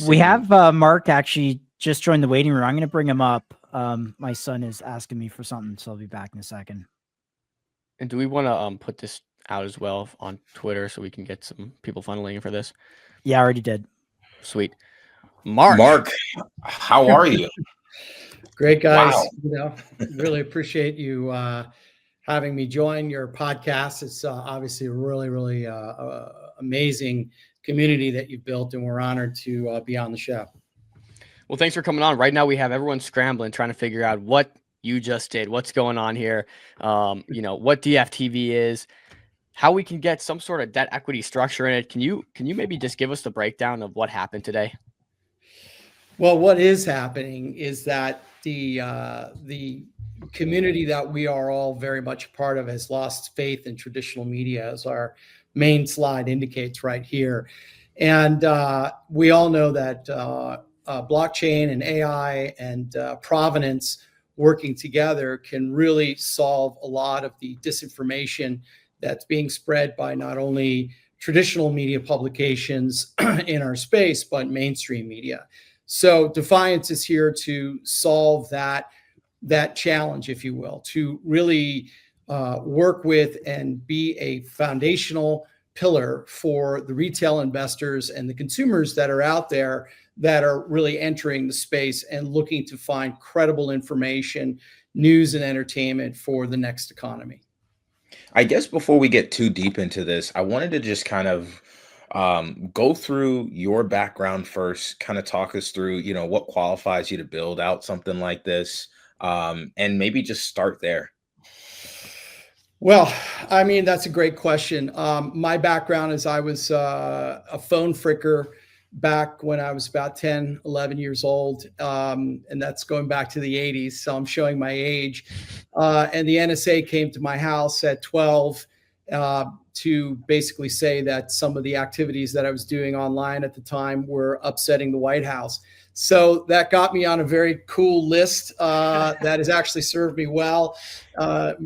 We have Mark actually just joined the waiting room. I'm going to bring him up. My son is asking me for something, so I'll be back in a second. And do we want to put this out as well on Twitter so we can get some people funneling in for this? Yeah, I already did. Sweet. Mark, how are you? Great, guys. Wow. You know, really appreciate you having me join your podcast. It's obviously a really amazing community that you've built, and we're honored to be on the show. Well, thanks for coming on. Right now, we have everyone scrambling, trying to figure out what you just did, what's going on here, you know, what DFTV is, how we can get some sort of debt equity structure in it. Can you maybe just give us the breakdown of what happened today? Well, what is happening is that the community that we are all very much a part of has lost faith in traditional media, as our main slide indicates right here. And we all know that blockchain and AI and provenance working together can really solve a lot of the disinformation that's being spread by not only traditional media publications in our space, but mainstream media. So Defiance is here to solve that challenge, if you will, to really work with and be a foundational pillar for the retail investors and the consumers that are out there that are really entering the space and looking to find credible information, news, and entertainment for the next economy. I guess before we get too deep into this, I wanted to just kind of go through your background first, kind of talk us through, you know, what qualifies you to build out something like this, and maybe just start there. Well, I mean, that's a great question. My background is I was a phone fricker back when I was about 10, 11 years old. And that's going back to the 80s. So I'm showing my age. And the NSA came to my house at 12 to basically say that some of the activities that I was doing online at the time were upsetting the White House. So that got me on a very cool list that has actually served me well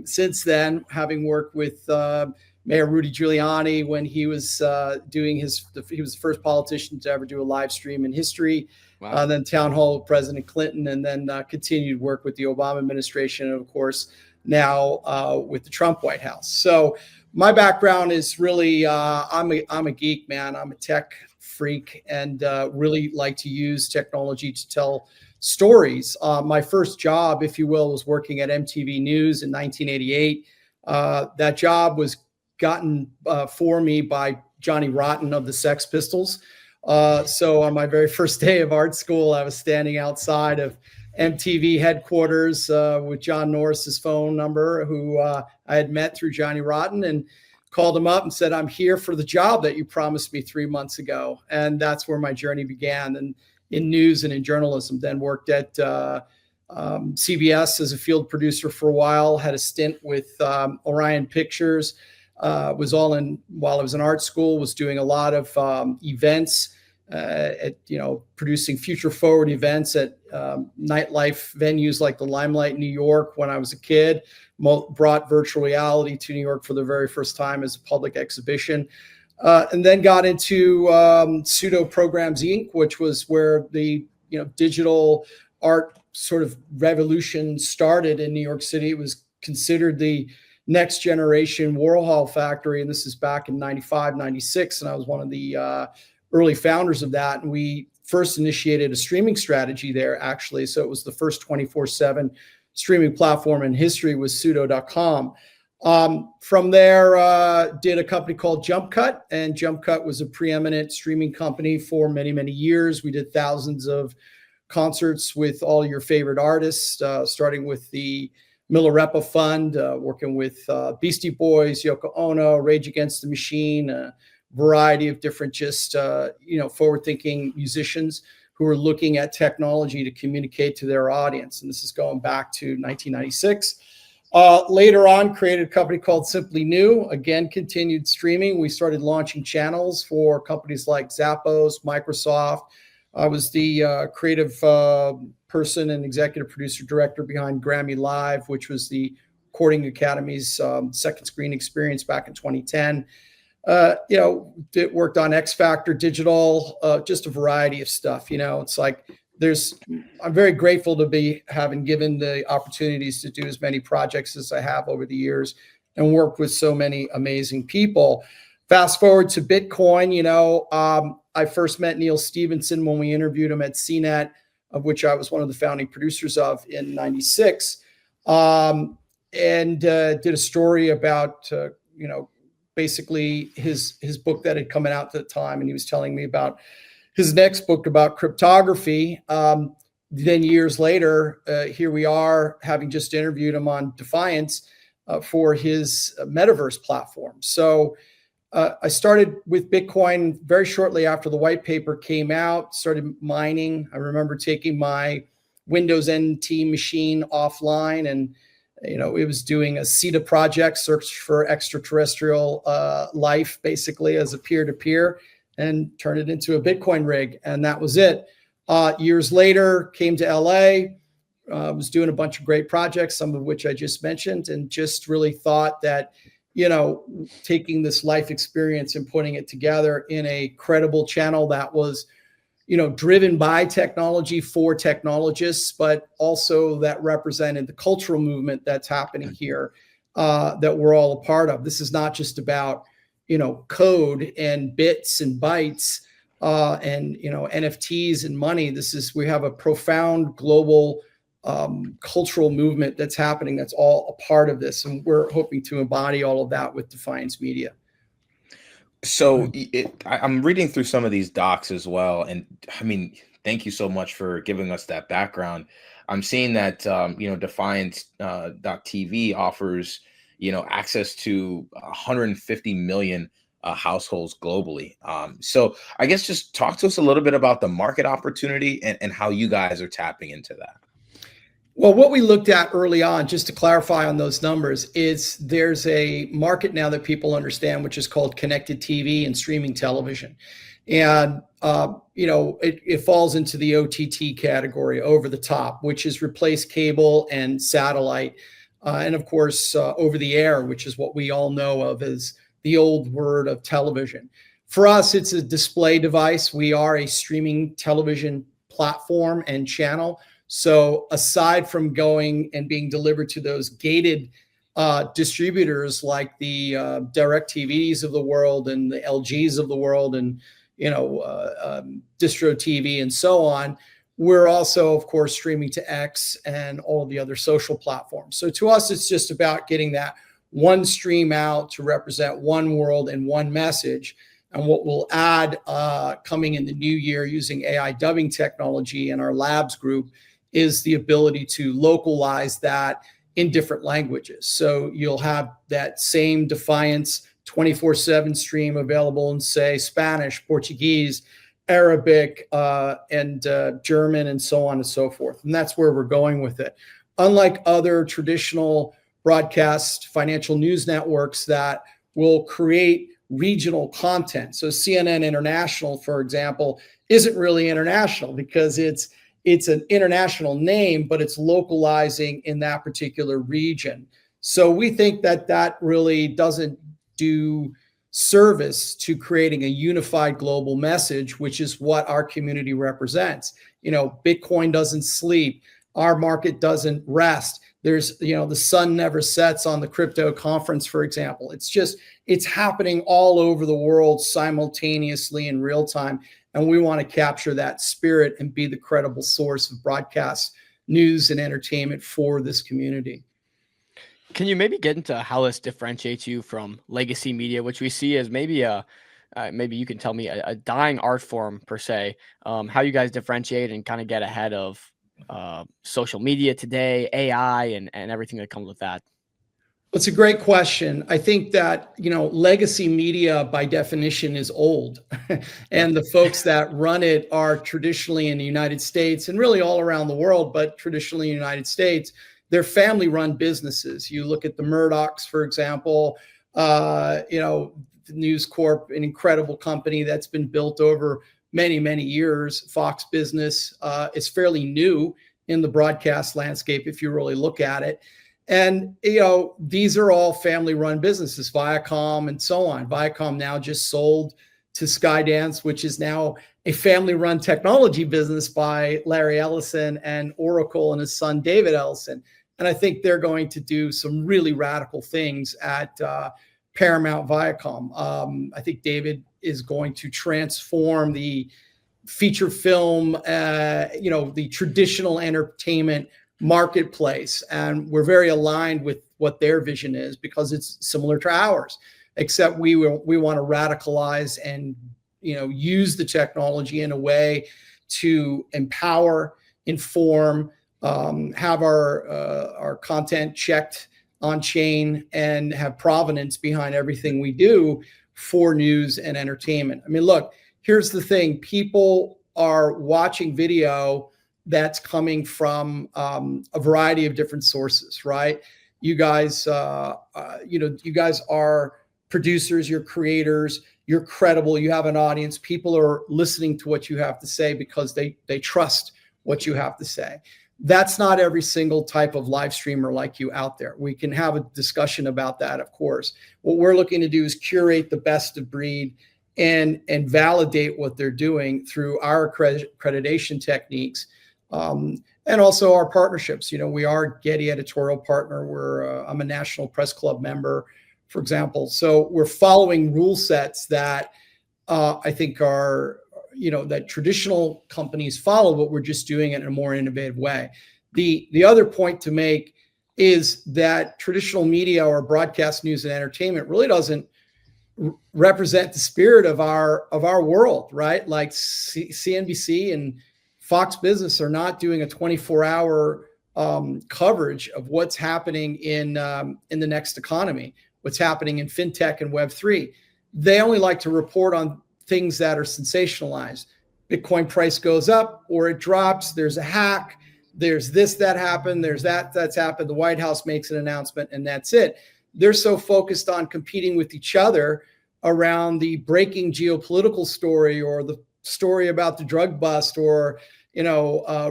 since then, having worked with Mayor Rudy Giuliani when he was doing he was the first politician to ever do a live stream in history. Wow. Then town hall with President Clinton, and then continued work with the Obama administration, and of course now with the Trump White House. So my background is really I'm a geek, man. I'm a tech freak and really like to use technology to tell stories. My first job, if you will, was working at MTV News in 1988. That job was gotten for me by Johnny Rotten of the Sex Pistols. So on my very first day of art school, I was standing outside of MTV headquarters with John Norris's phone number, who I had met through Johnny Rotten, and called him up and said, "I'm here for the job that you promised me 3 months ago." And that's where my journey began, and in news and in journalism. Then worked at CBS as a field producer for a while, had a stint with Orion Pictures, was all in while I was in art school, was doing a lot of events, producing future forward events at nightlife venues like the Limelight in New York when I was a kid. Brought virtual reality to New York for the very first time as a public exhibition, and then got into Pseudo Programs Inc., which was where the digital art sort of revolution started in New York City. It was considered the next generation Warhol factory, and this is back in 95, 96, and I was one of the early founders of that. And we first initiated a streaming strategy there, actually. So it was the first 24/7 streaming platform in history, was pseudo.com. From there, did a company called Jump Cut, and Jump Cut was a preeminent streaming company for many, many years. We did thousands of concerts with all your favorite artists, starting with the Milarepa Fund, working with Beastie Boys, Yoko Ono, Rage Against the Machine, a variety of different forward-thinking musicians who are looking at technology to communicate to their audience. And this is going back to 1996. Later on, created a company called Simply New. Again, continued streaming. We started launching channels for companies like Zappos, Microsoft. I was the creative person and executive producer director behind Grammy Live, which was the Recording Academy's second screen experience back in 2010. worked on X Factor Digital, just a variety of stuff. It's like I'm very grateful to be having given the opportunities to do as many projects as I have over the years and work with so many amazing people. Fast forward to Bitcoin, I first met Neil Stevenson when we interviewed him at CNET, of which I was one of the founding producers of in '96, and did a story about, basically his book that had come out at the time. And he was telling me about his next book about cryptography. Then years later, here we are having just interviewed him on Defiance for his metaverse platform. So I started with Bitcoin very shortly after the white paper came out, started mining. I remember taking my Windows NT machine offline, and it was doing a CETA project, search for extraterrestrial life, basically as a peer-to-peer, and turned it into a Bitcoin rig. And that was it. Years later, came to LA, was doing a bunch of great projects, some of which I just mentioned, and just really thought that, taking this life experience and putting it together in a credible channel that was, driven by technology for technologists, but also that represented the cultural movement that's happening here, that we're all a part of. This is not just about, code and bits and bytes, and, NFTs and money. We have a profound global cultural movement that's happening that's all a part of this. And we're hoping to embody all of that with Defiance Media. So I'm reading through some of these docs as well. And I mean, thank you so much for giving us that background. I'm seeing that, Defiance.tv offers, access to 150 million households globally. So I guess just talk to us a little bit about the market opportunity and how you guys are tapping into that. Well, what we looked at early on, just to clarify on those numbers, is there's a market now that people understand, which is called connected TV and streaming television. And, it falls into the OTT category, over the top, which has replaced cable and satellite. And of course, over the air, which is what we all know of as the old word of television. For us, it's a display device. We are a streaming television platform and channel. So aside from going and being delivered to those gated distributors like the DirecTVs of the world and the LGs of the world and, Distro TV and so on, we're also, of course, streaming to X and all of the other social platforms. So to us, it's just about getting that one stream out to represent one world and one message. And what we'll add coming in the new year using AI dubbing technology in our labs group is the ability to localize that in different languages. So you'll have that same Defiance 24/7 stream available in, say, Spanish, Portuguese, Arabic, and German, and so on and so forth. And that's where we're going with it. Unlike other traditional broadcast financial news networks that will create regional content. So CNN International, for example, isn't really international because it's an international name, but it's localizing in that particular region. So we think that really doesn't do service to creating a unified global message, which is what our community represents. Bitcoin doesn't sleep. Our market doesn't rest. There's, the sun never sets on the crypto conference, for example. It's happening all over the world simultaneously in real time. And we want to capture that spirit and be the credible source of broadcast news and entertainment for this community. Can you maybe get into how this differentiates you from legacy media, which we see as maybe maybe you can tell me a dying art form per se, how you guys differentiate and kind of get ahead of social media today, AI, and everything that comes with that? It's a great question. I think that, legacy media by definition is old and the folks that run it are traditionally in the United States and really all around the world, but traditionally in the United States, they're family run businesses. You look at the Murdochs, for example, News Corp, an incredible company that's been built over many, many years. Fox Business is fairly new in the broadcast landscape if you really look at it. And, these are all family run businesses, Viacom and so on. Viacom now just sold to Skydance, which is now a family run technology business by Larry Ellison and Oracle and his son, David Ellison. And I think they're going to do some really radical things at Paramount Viacom. I think David is going to transform the feature film, the traditional entertainment marketplace. And we're very aligned with what their vision is, because it's similar to ours, except we want to radicalize and, use the technology in a way to empower, inform, have our content checked on chain, and have provenance behind everything we do for news and entertainment. I mean, look, here's the thing. People are watching video that's coming from a variety of different sources, right? You guys, you guys are producers, you're creators, you're credible, you have an audience. People are listening to what you have to say because they trust what you have to say. That's not every single type of live streamer like you out there. We can have a discussion about that, of course. What we're looking to do is curate the best of breed and validate what they're doing through our accreditation techniques, and also our partnerships. We are Getty editorial partner. I'm a National Press Club member, for example. So we're following rule sets that I think are, that traditional companies follow, but we're just doing it in a more innovative way. The other point to make is that traditional media or broadcast news and entertainment really doesn't represent the spirit of our world, right? Like CNBC and Fox Business are not doing a 24-hour coverage of what's happening in the next economy, what's happening in fintech and Web3. They only like to report on things that are sensationalized. Bitcoin price goes up or it drops. There's a hack. There's this that happened. There's that's happened. The White House makes an announcement, and that's it. They're so focused on competing with each other around the breaking geopolitical story, or the story about the drug bust, or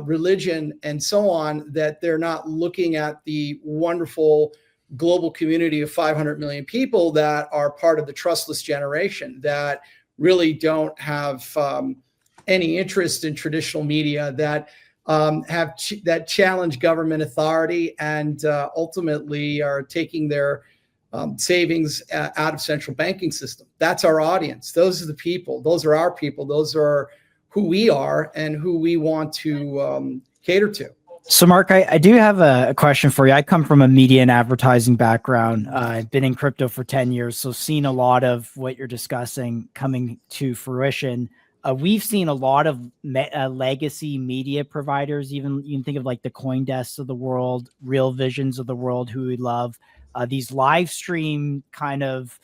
religion and so on, that they're not looking at the wonderful global community of 500 million people that are part of the trustless generation, that really don't have any interest in traditional media, that that challenge government authority, and ultimately are taking their savings out of central banking system. That's our audience. Those are the people. Those are our people. Those are who we are and who we want to cater to. So, Mark, I do have a question for you. I come from a media and advertising background. I've been in crypto for 10 years, so seen a lot of what you're discussing coming to fruition. We've seen a lot of legacy media providers, even you can think of like the CoinDesk of the world, Real Visions of the world, who we love. These live stream kind of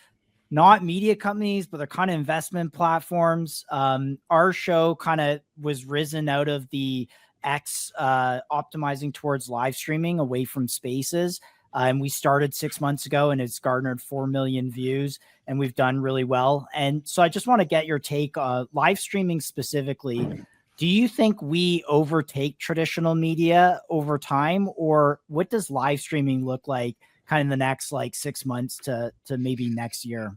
not media companies, but they're kind of investment platforms. Our show kind of was risen out of the optimizing towards live streaming away from spaces. And we started 6 months ago, and it's garnered 4 million views, and we've done really well. And so I just want to get your take on live streaming specifically. Do you think we overtake traditional media over time, or what does live streaming look like kind of the next 6 months to maybe next year?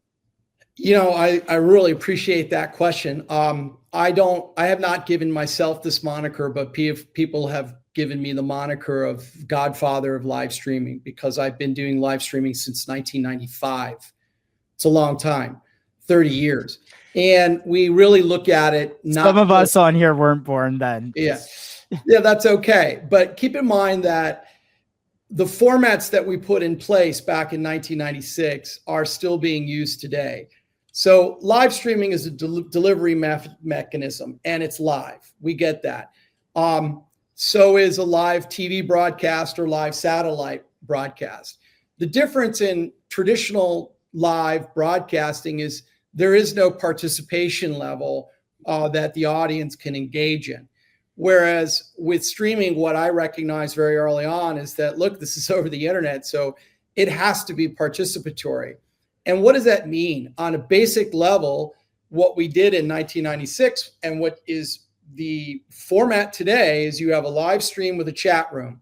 I really appreciate that question. I have not given myself this moniker, but people have given me the moniker of Godfather of live streaming, because I've been doing live streaming since 1995. It's a long time, 30 years. And we really look at it. Some of us on here weren't born then. Yeah, that's okay. But keep in mind that the formats that we put in place back in 1996 are still being used today. So live streaming is a delivery mechanism, and it's live. We get that. So is a live TV broadcast or live satellite broadcast. The difference in traditional live broadcasting is there is no participation level that the audience can engage in. Whereas with streaming, what I recognize very early on is that, look, this is over the internet, so it has to be participatory. And what does that mean? On a basic level, what we did in 1996 and what is the format today is you have a live stream with a chat room.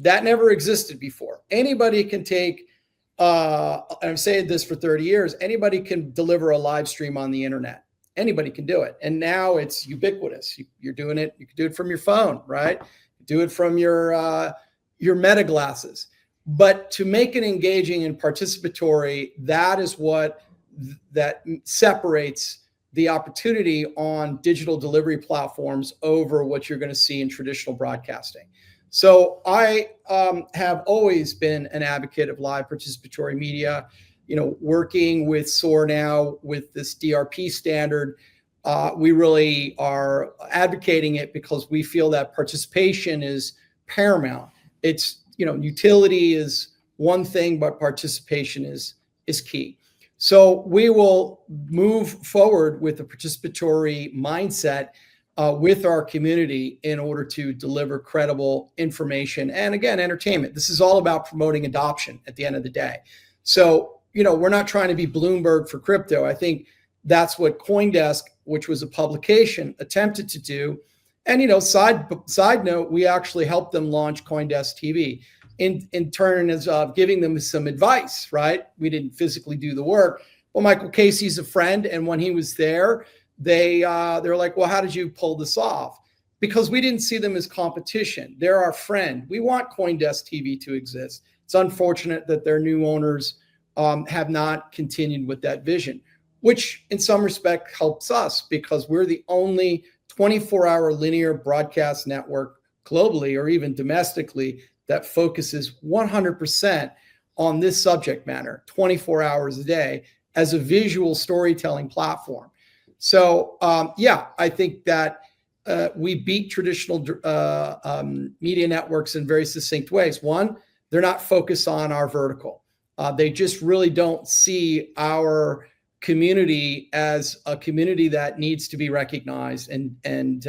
That never existed before. Anybody can take, and I've said this for 30 years, anybody can deliver a live stream on the internet. Anybody can do it. And now it's ubiquitous. You're doing it. You can do it from your phone, right? Do it from your Meta glasses. But to make it engaging and participatory, that is what that separates the opportunity on digital delivery platforms over what you're going to see in traditional broadcasting. So I have always been an advocate of live participatory media. Working with SOAR now with this DRP standard, we really are advocating it because we feel that participation is paramount. It's, utility is one thing, but participation is key. So we will move forward with a participatory mindset with our community in order to deliver credible information and, again, entertainment. This is all about promoting adoption at the end of the day. So, we're not trying to be Bloomberg for crypto. I think that's what CoinDesk, which was a publication, attempted to do. And, side note, we actually helped them launch CoinDesk TV in turn as giving them some advice, right? We didn't physically do the work. Well, Michael Casey's a friend. And when he was there, they're like, well, how did you pull this off? Because we didn't see them as competition. They're our friend. We want CoinDesk TV to exist. It's unfortunate that their new owners have not continued with that vision, which in some respect helps us because we're the only 24-hour linear broadcast network globally or even domestically that focuses 100% on this subject matter 24 hours a day as a visual storytelling platform. So, I think that we beat traditional media networks in very succinct ways. One, they're not focused on our vertical. They just really don't see our community as a community that needs to be recognized and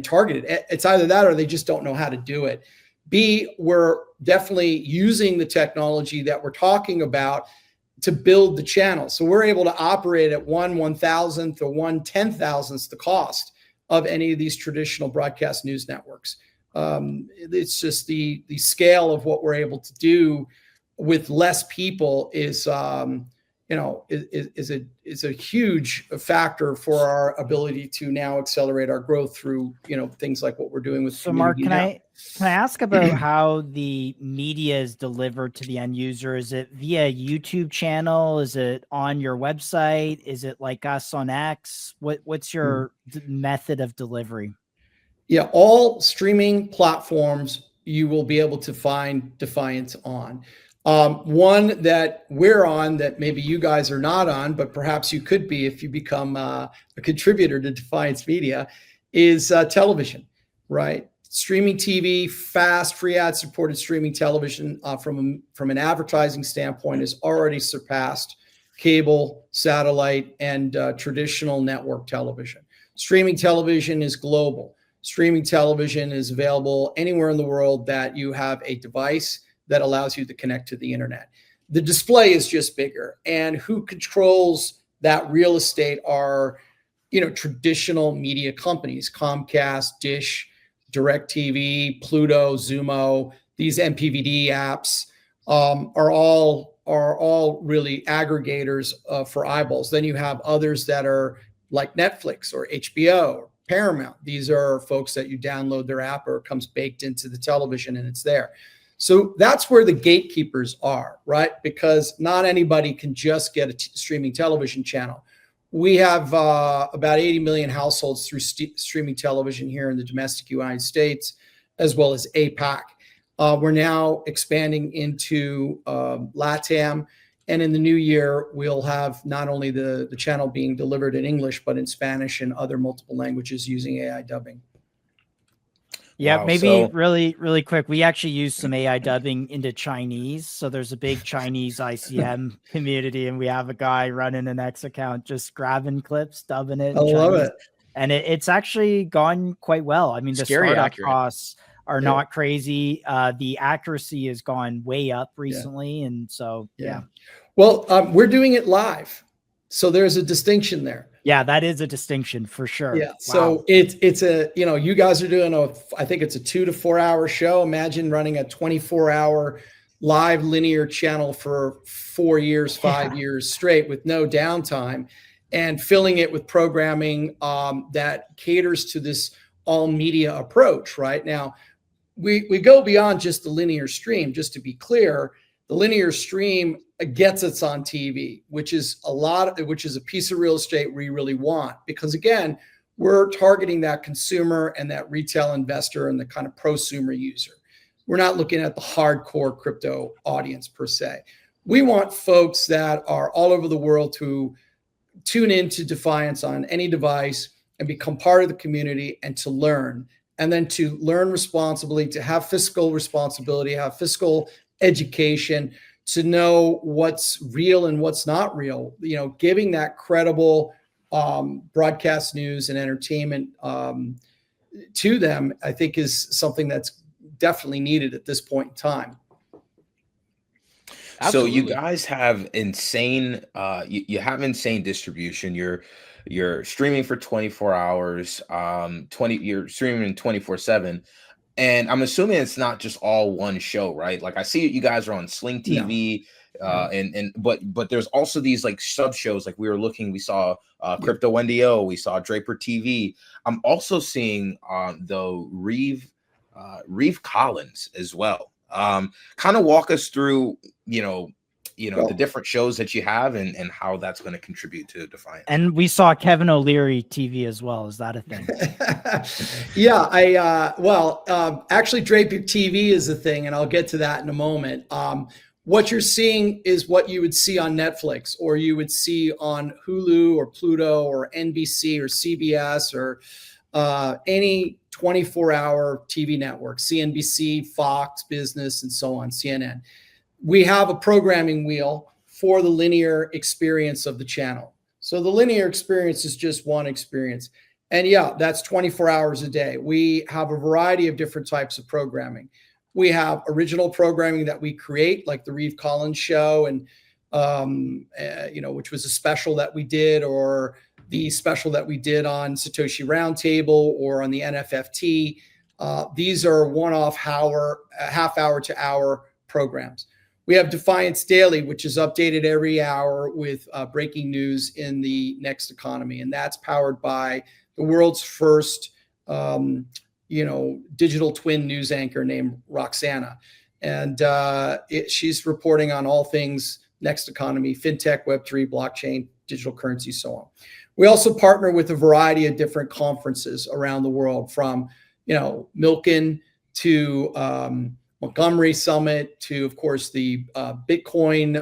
targeted. It's either that or they just don't know how to do it. B, we're definitely using the technology that we're talking about to build the channel. So we're able to operate at 1/1000th or 1/10,000th the cost of any of these traditional broadcast news networks. It's just the scale of what we're able to do with less people is a huge factor for our ability to now accelerate our growth through things like what we're doing with. So Mark, can I ask about how the media is delivered to the end user? Is it via YouTube channel? Is it on your website? Is it like us on X? What's your method of delivery? Yeah, all streaming platforms you will be able to find Defiance on. One that we're on that maybe you guys are not on, but perhaps you could be if you become a contributor to Defiance Media, is television, right? Streaming TV, fast, free ad-supported streaming television from an advertising standpoint has already surpassed cable, satellite, and traditional network television. Streaming television is global. Streaming television is available anywhere in the world that you have a device that allows you to connect to the internet. The display is just bigger, and who controls that real estate are, traditional media companies, Comcast, Dish, DirecTV, Pluto, Xumo. These MPVD apps are all really aggregators for eyeballs. Then you have others that are like Netflix or HBO or Paramount. These are folks that you download their app or it comes baked into the television and it's there. So that's where the gatekeepers are, right? Because not anybody can just get a streaming television channel. We have about 80 million households through streaming television here in the domestic United States, as well as APAC. We're now expanding into LATAM. And in the new year, we'll have not only the channel being delivered in English, but in Spanish and other multiple languages using AI dubbing. Yeah, Wow, maybe really, really quick. We actually use some AI dubbing into Chinese. So there's a big Chinese ICM community, and we have a guy running an X account just grabbing clips, dubbing it. I love it. And it's actually gone quite well. I mean, the startup costs are not crazy. The accuracy has gone way up recently. Yeah. And so, yeah. Well, we're doing it live. So there's a distinction there. Yeah, that is a distinction for sure. Yeah. Wow. So it's a, you guys are doing I think it's a 2 to 4 hour show. Imagine running a 24-hour live linear channel for 4 years, 5 years straight with no downtime, and filling it with programming that caters to this all media approach. Right now, we go beyond just the linear stream. Just to be clear, the linear stream gets us on TV, which is a piece of real estate we really want, because again, we're targeting that consumer and that retail investor and the kind of prosumer user. We're not looking at the hardcore crypto audience per se. We want folks that are all over the world to tune into Defiance on any device and become part of the community and to learn, and then to learn responsibly, to have fiscal responsibility, have fiscal education, to know what's real and what's not real. Giving that credible broadcast news and entertainment to them, I think, is something that's definitely needed at this point in time. Absolutely. So you guys have insane, you have insane distribution. You're streaming for 24 hours, you're streaming 24/7. And I'm assuming it's not just all one show, right? Like I see you guys are on Sling TV, but there's also these like sub shows. Like we saw Crypto NDO, we saw Draper TV. I'm also seeing the Reeve Collins as well. Kind of walk us through, the different shows that you have and how that's going to contribute to Defiance. And we saw Kevin O'Leary TV as well. Is that a thing? Yeah, actually Draper TV is a thing, and I'll get to that in a moment. What you're seeing is what you would see on Netflix, or you would see on Hulu or Pluto or NBC or CBS or any 24-hour TV network, CNBC, Fox Business, and so on, CNN. We have a programming wheel for the linear experience of the channel. So the linear experience is just one experience. And yeah, that's 24 hours a day. We have a variety of different types of programming. We have original programming that we create, like the Reeve Collins show, and which was a special that we did, or the special that we did on Satoshi Roundtable or on the NFFT. These are one-off half hour to hour programs. We have Defiance Daily, which is updated every hour with breaking news in the next economy. And that's powered by the world's first, digital twin news anchor named Roxana. And she's reporting on all things next economy, fintech, Web3, blockchain, digital currency, so on. We also partner with a variety of different conferences around the world, from, Milken to Montgomery Summit to, of course, the Bitcoin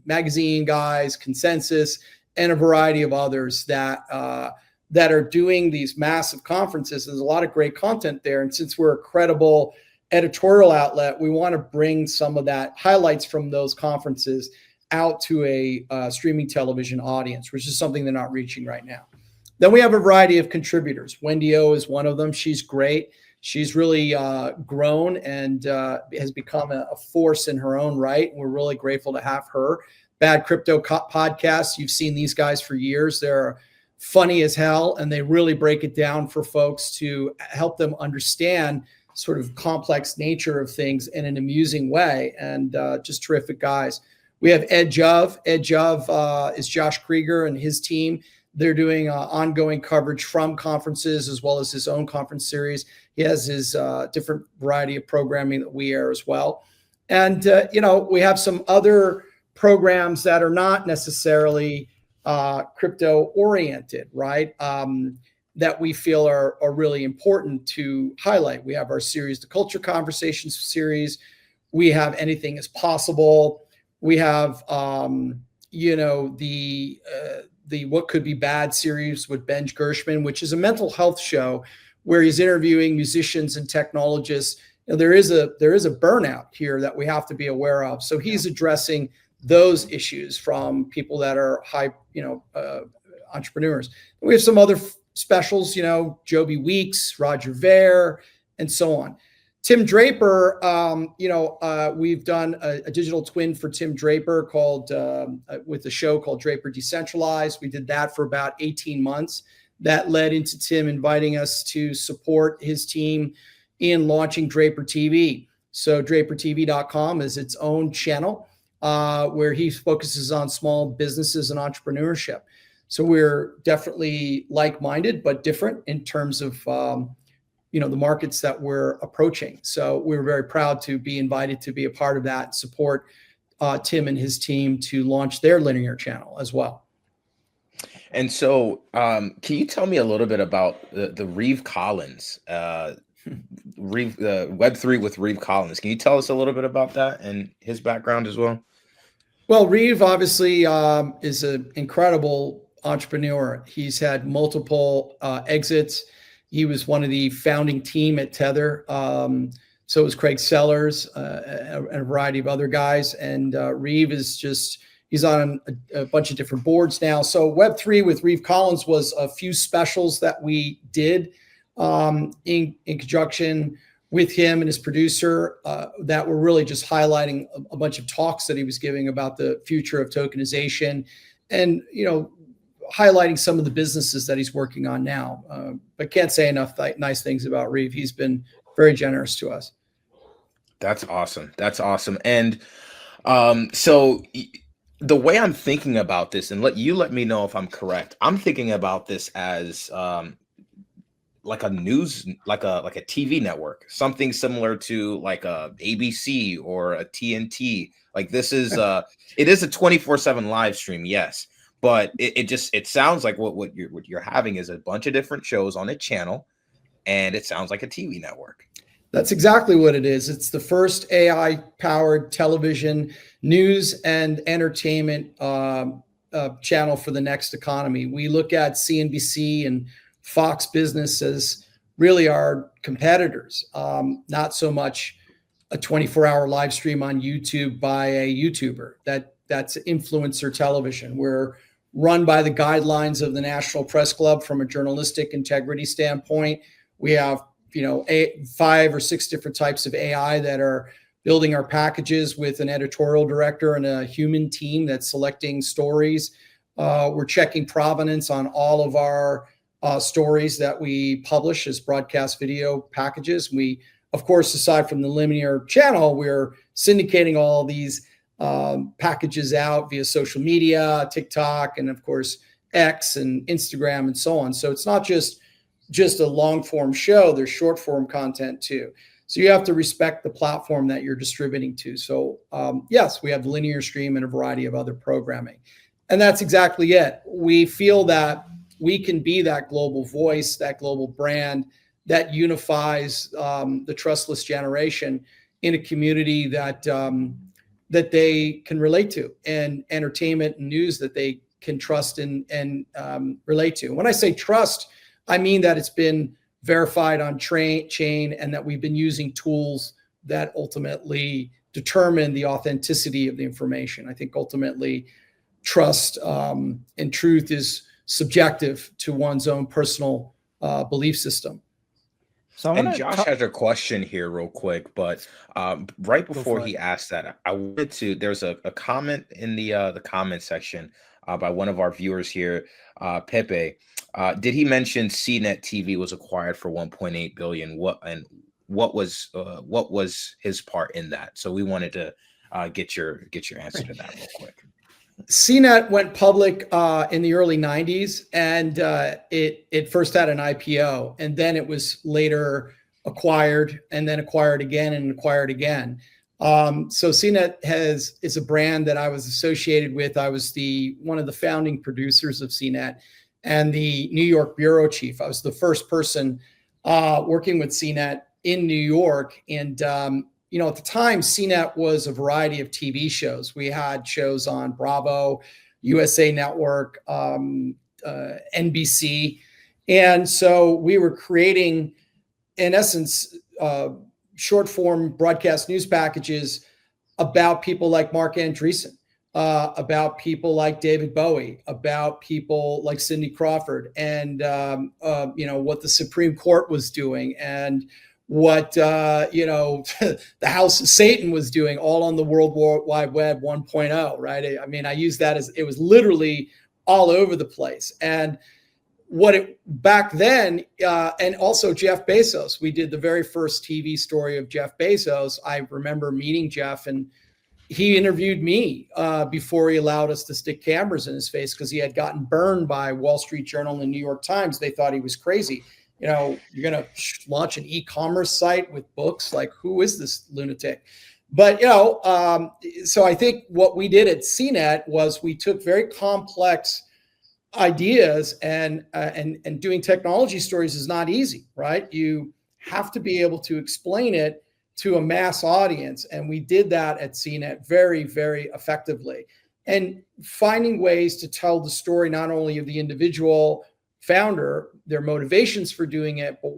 magazine guys, Consensus, and a variety of others that are doing these massive conferences. There's a lot of great content there. And since we're a credible editorial outlet, we want to bring some of that highlights from those conferences out to a streaming television audience, which is something they're not reaching right now. Then we have a variety of contributors. Wendy O is one of them. She's great. She's really grown and has become a force in her own right. We're really grateful to have her. Bad Crypto Podcast. You've seen these guys for years. They're funny as hell, and they really break it down for folks to help them understand sort of complex nature of things in an amusing way, and just terrific guys. We have Ed Jove. Ed Jove is Josh Krieger and his team. They're doing ongoing coverage from conferences as well as his own conference series. He has his different variety of programming that we air as well. And, we have some other programs that are not necessarily crypto oriented, right? That we feel are really important to highlight. We have our series, the Culture Conversations series. We have Anything is Possible. We have, the What Could Be Bad series with Ben Gershman, which is a mental health show where he's interviewing musicians and technologists. There is a burnout here that we have to be aware of. So he's addressing those issues from people that are high, entrepreneurs. We have some other specials, Joby Weeks, Roger Ver, and so on. Tim Draper, we've done a digital twin for Tim Draper called with a show called Draper Decentralized. We did that for about 18 months. That led into Tim inviting us to support his team in launching Draper TV. So drapertv.com is its own channel where he focuses on small businesses and entrepreneurship. So we're definitely like-minded, but different in terms of the markets that we're approaching. So we're very proud to be invited to be a part of that and support Tim and his team to launch their linear channel as well. And so can you tell me a little bit about the Reeve Collins, Web3 with Reeve Collins? Can you tell us a little bit about that and his background as well? Well, Reeve obviously is an incredible entrepreneur. He's had multiple exits. He was one of the founding team at Tether. So was Craig Sellers and a variety of other guys. And Reeve is he's on a bunch of different boards now. So Web3 with Reeve Collins was a few specials that we did in conjunction with him and his producer that were really just highlighting a bunch of talks that he was giving about the future of tokenization and, highlighting some of the businesses that he's working on now. But can't say enough nice things about Reeve. He's been very generous to us. That's awesome. That's awesome. And so the way I'm thinking about this, and let me know if I'm correct. I'm thinking about this as like a news, like a TV network, something similar to like a ABC or a TNT. Like this is it is a 24/7 live stream, yes, but it sounds like what you're having is a bunch of different shows on a channel, and it sounds like a TV network. That's exactly what it is. It's the first AI-powered television news and entertainment channel for the next economy. We look at CNBC and Fox Business as really our competitors, not so much a 24-hour live stream on YouTube by a YouTuber. That's influencer television. We're run by the guidelines of the National Press Club from a journalistic integrity standpoint. We have 5 or 6 different types of AI that are building our packages with an editorial director and a human team that's selecting stories. We're checking provenance on all of our stories that we publish as broadcast video packages. We, of course, aside from the linear channel, we're syndicating all these packages out via social media, TikTok, and of course, X and Instagram and so on. So it's not just a long form show, there's short form content too. So you have to respect the platform that you're distributing to. So yes, we have the linear stream and a variety of other programming. And that's exactly it. We feel that we can be that global voice, that global brand that unifies the trustless generation in a community that they can relate to, and entertainment and news that they can trust and relate to. When I say trust, I mean that it's been verified on chain and that we've been using tools that ultimately determine the authenticity of the information. I think ultimately trust and truth is subjective to one's own personal belief system. So and Josh has a question here real quick, but right before he asked that, I wanted to, there's a comment in the comment section by one of our viewers here, Pepe. Did he mention CNET TV was acquired for 1.8 billion? What was his part in that? So we wanted to get your answer to that real quick. CNET went public in the early 90s, and it first had an IPO, and then it was later acquired, and then acquired again and acquired again. So CNET is a brand that I was associated with. I was one of the founding producers of CNET and the New York bureau chief. I was the first person working with CNET in New York, and at the time, CNET was a variety of TV shows. We had shows on Bravo, USA Network, NBC. And so we were creating, in essence, short form broadcast news packages about people like Mark Andreessen, about people like David Bowie, about people like Cindy Crawford, and what the Supreme Court was doing, and what the House of Satan was doing, all on the World Wide Web 1.0, right? I mean, I use that as it was literally all over the place. And back then, and also Jeff Bezos, we did the very first TV story of Jeff Bezos. I remember meeting Jeff, and he interviewed me before he allowed us to stick cameras in his face, because he had gotten burned by Wall Street Journal and the New York Times. They thought he was crazy. You're going to launch an e-commerce site with books? Like, who is this lunatic? But, so I think what we did at CNET was we took very complex ideas, and doing technology stories is not easy, right? You have to be able to explain it to a mass audience. And we did that at CNET very, very effectively, and finding ways to tell the story, not only of the individual founder, their motivations for doing it, but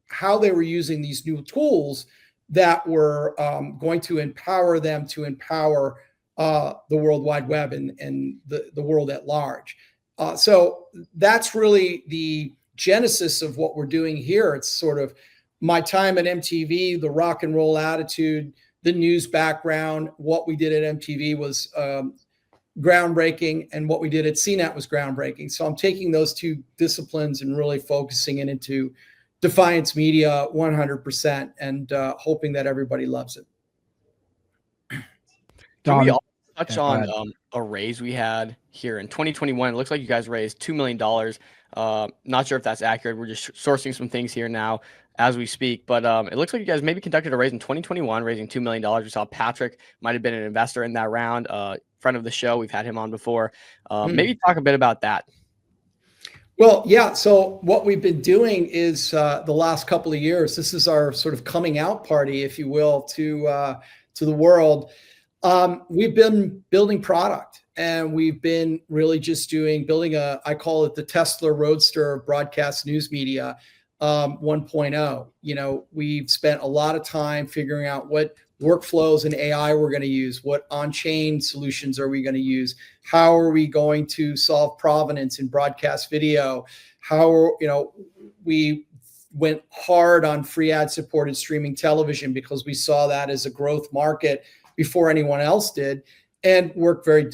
how they were using these new tools that were going to empower them to empower the World Wide Web and the world at large. So that's really the genesis of what we're doing here. It's sort of my time at MTV, the rock and roll attitude, the news background. What we did at MTV was groundbreaking, and what we did at CNET was groundbreaking. So I'm taking those two disciplines and really focusing it into Defiance Media 100%, and hoping that everybody loves it. Can we also touch on a raise we had here in 2021? It looks like you guys raised $2 million. Not sure if that's accurate. We're just sourcing some things here now as we speak, but it looks like you guys maybe conducted a raise in 2021, raising $2 million. We saw Patrick might have been an investor in that round. Friend of the show, we've had him on before. Maybe talk a bit about that. Well, yeah. So what we've been doing is the last couple of years, this is our sort of coming out party, if you will, to the world. We've been building product, and we've been really just building I call it the Tesla Roadster of broadcast news media 1.0. We've spent a lot of time figuring out what workflows and AI we're going to use, what on-chain solutions are we going to use, how are we going to solve provenance in broadcast video, we went hard on free ad-supported streaming television because we saw that as a growth market before anyone else did, and worked very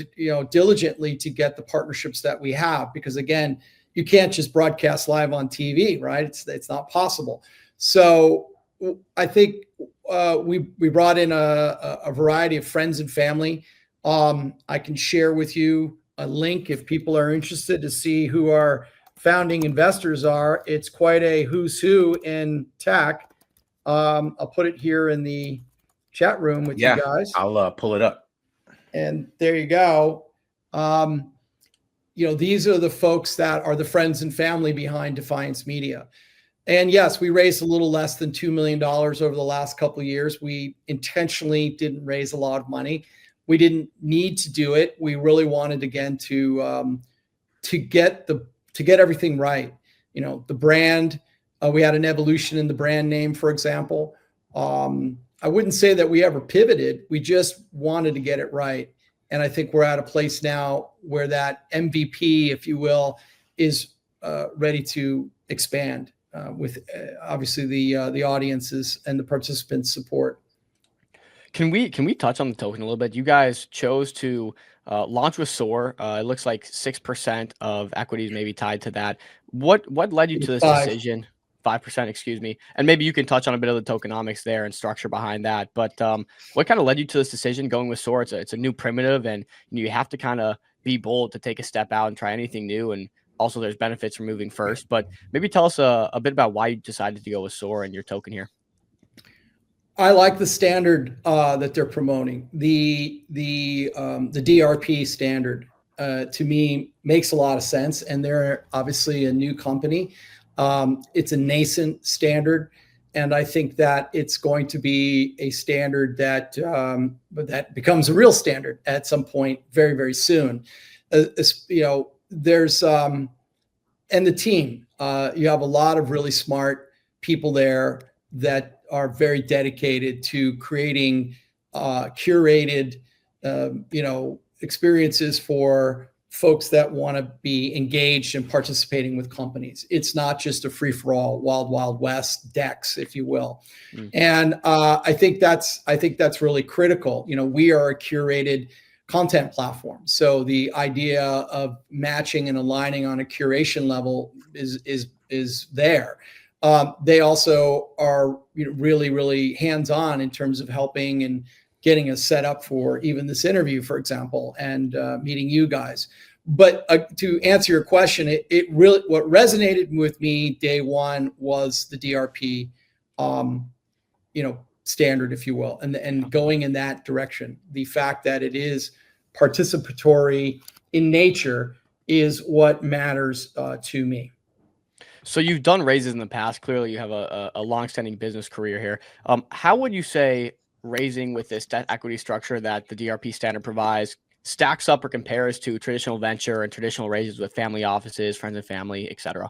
diligently to get the partnerships that we have, because again, you can't just broadcast live on TV, right? It's not possible. So I think we brought in a variety of friends and family. I can share with you a link if people are interested to see who our founding investors are. It's quite a who's who in tech. I'll put it here in the chat room with you guys. I'll pull it up. And there you go. These are the folks that are the friends and family behind Defiance Media. And yes, we raised a little less than $2 million over the last couple of years. We intentionally didn't raise a lot of money. We didn't need to do it. We really wanted, again, to get everything right. The brand, we had an evolution in the brand name, for example. I wouldn't say that we ever pivoted. We just wanted to get it right. And I think we're at a place now where that MVP, if you will, is ready to expand with obviously the audiences and the participants' support. Can we touch on the token a little bit? You guys chose to launch with SOAR. It looks like 6% of equities may be tied to that. What led you to this decision? 5%, excuse me. And maybe you can touch on a bit of the tokenomics there and structure behind that. But what kind of led you to this decision going with SOAR? It's a new primitive, and you have to kind of be bold to take a step out and try anything new. And also there's benefits from moving first. But maybe tell us a bit about why you decided to go with SOAR and your token here. I like the standard that they're promoting. The DRP standard to me makes a lot of sense, and they're obviously a new company. It's a nascent standard, and I think that it's going to be a standard that becomes a real standard at some point very, very soon. There's and the team. You have a lot of really smart people there that are very dedicated to creating curated, experiences for folks that want to be engaged and participating with companies. It's not just a free-for-all, wild west DEX, if you will. And I think that's really critical. We are a curated content platform, so the idea of matching and aligning on a curation level is there. They also are really hands-on in terms of helping and getting us set up for even this interview, for example, and meeting you guys. But to answer your question, it really, what resonated with me day one was the DRP, standard, if you will, and going in that direction. The fact that it is participatory in nature is what matters to me. So you've done raises in the past. Clearly, you have a long-standing business career here. How would you say raising with this debt equity structure that the DRP standard provides stacks up or compares to traditional venture and traditional raises with family offices, friends and family, et cetera?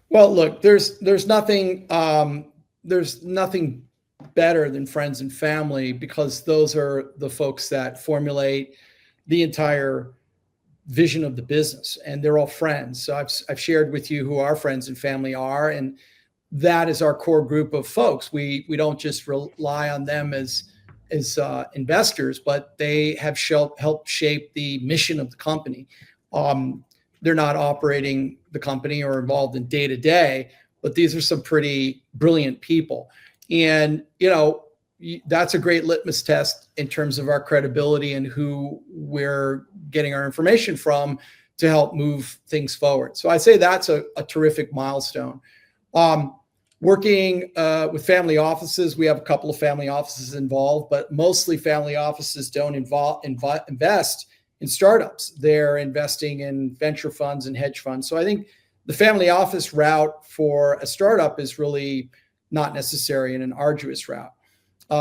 Well, look, there's nothing better than friends and family, because those are the folks that formulate the entire vision of the business, and they're all friends. So I've shared with you who our friends and family are, and that is our core group of folks. We don't just rely on them as investors, but they have helped shape the mission of the company. They're not operating the company or involved in day to day, but these are some pretty brilliant people. And, that's a great litmus test in terms of our credibility and who we're getting our information from to help move things forward. So I'd say that's a terrific milestone. Working with family offices, we have a couple of family offices involved, but mostly family offices don't invest in startups. They're investing in venture funds and hedge funds. So I think the family office route for a startup is really not necessary and an arduous route.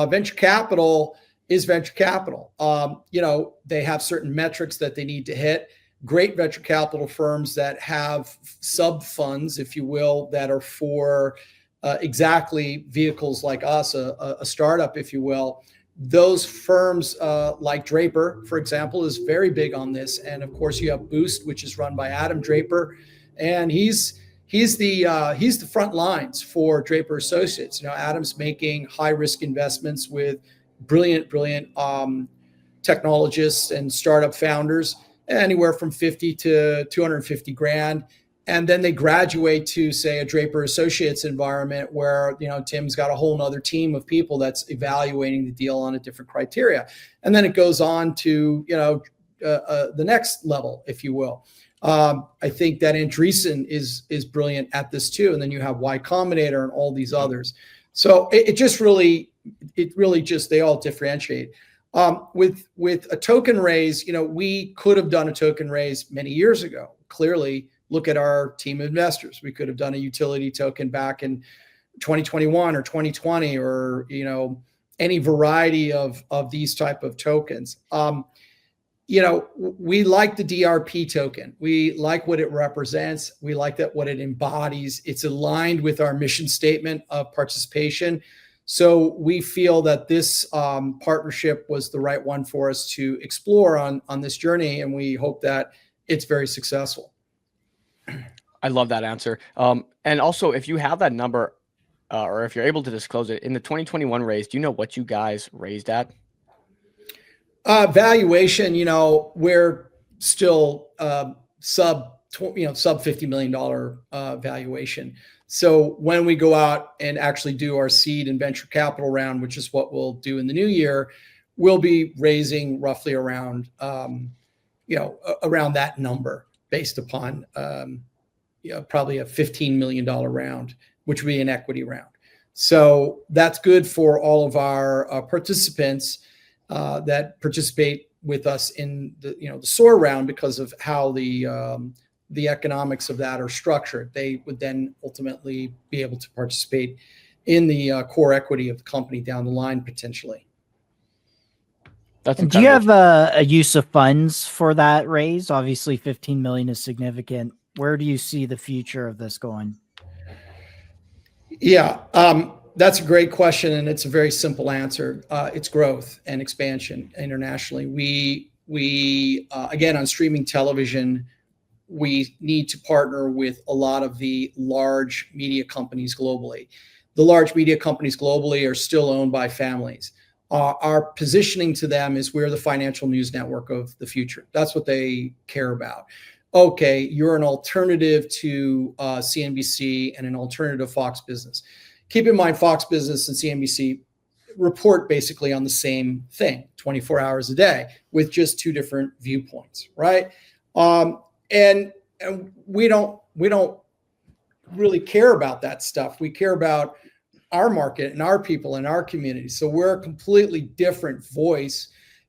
Venture capital is venture capital. They have certain metrics that they need to hit. Great venture capital firms that have sub funds, if you will, that are for exactly vehicles like us, a startup, if you will. Those firms like Draper, for example, is very big on this. And of course, you have Boost, which is run by Adam Draper, and he's the front lines for Draper Associates. Adam's making high risk investments with brilliant technologists and startup founders, anywhere from 50 to 250 grand. And then they graduate to, say, a Draper Associates environment where, Tim's got a whole nother team of people that's evaluating the deal on a different criteria. And then it goes on to, the next level, if you will. I think that Andreessen is brilliant at this too. And then you have Y Combinator and all these others. So it really just, they all differentiate. With a token raise, we could have done a token raise many years ago. Clearly, look at our team of investors. We could have done a utility token back in 2021 or 2020, or, any variety of these type of tokens. We like the DRP token. We like what it represents. We like that what it embodies. It's aligned with our mission statement of participation. So we feel that this partnership was the right one for us to explore on this journey, and we hope that it's very successful. I love that answer. And also, if you have that number, or if you're able to disclose it, in the 2021 raise, do you know what you guys raised at? Valuation, we're still sub $50 million valuation. So when we go out and actually do our seed and venture capital round, which is what we'll do in the new year, we'll be raising roughly around around that number, based upon probably a $15 million round, which would be an equity round. So that's good for all of our participants that participate with us in the SOAR round, because of how the economics of that are structured. They would then ultimately be able to participate in the core equity of the company down the line, potentially. That's incredible. Do you have a use of funds for that raise? Obviously, 15 million is significant. Where do you see the future of this going? Yeah, that's a great question, and it's a very simple answer. It's growth and expansion internationally. We We again, on streaming television, we need to partner with a lot of the large media companies globally. The large media companies globally are still owned by families. Our positioning to them is we're the financial news network of the future. That's what they care about. Okay, you're an alternative to CNBC and an alternative to Fox Business. Keep in mind, Fox Business and CNBC report basically on the same thing 24 hours a day with just two different viewpoints, right? And we don't really care about that stuff. We care about our market and our people and our community. So we're a completely different voice.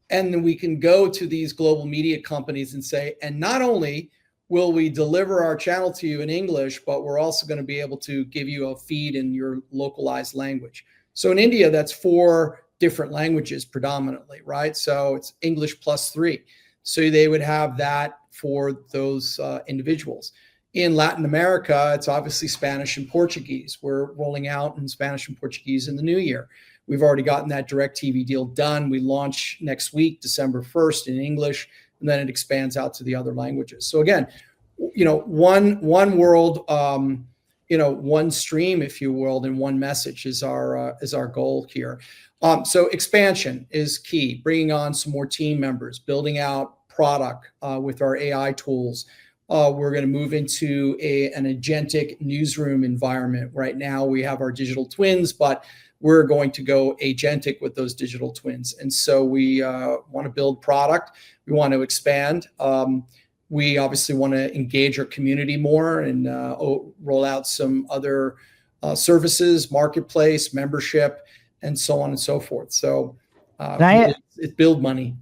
And then we can go to these global media companies and say, and not only will we deliver our channel to you in English, but we're also going to be able to give you a feed in your localized language. So in India, that's 4 different languages predominantly, right? So it's English +3. So they would have that for those individuals. In Latin America, it's obviously Spanish and Portuguese. We're rolling out in Spanish and Portuguese in the new year. We've already gotten that DirecTV deal done. We launch next week, December 1st, in English, and then it expands out to the other languages. So again, one world, one stream, if you will, and one message is our goal here. So expansion is key. Bringing on some more team members, building out product with our AI tools. We're going to move into an agentic newsroom environment. Right now, we have our digital twins, but we're going to go agentic with those digital twins. And so we want to build product. We want to expand. We obviously want to engage our community more and roll out some other services, marketplace, membership, and so on and so forth. So it's build money.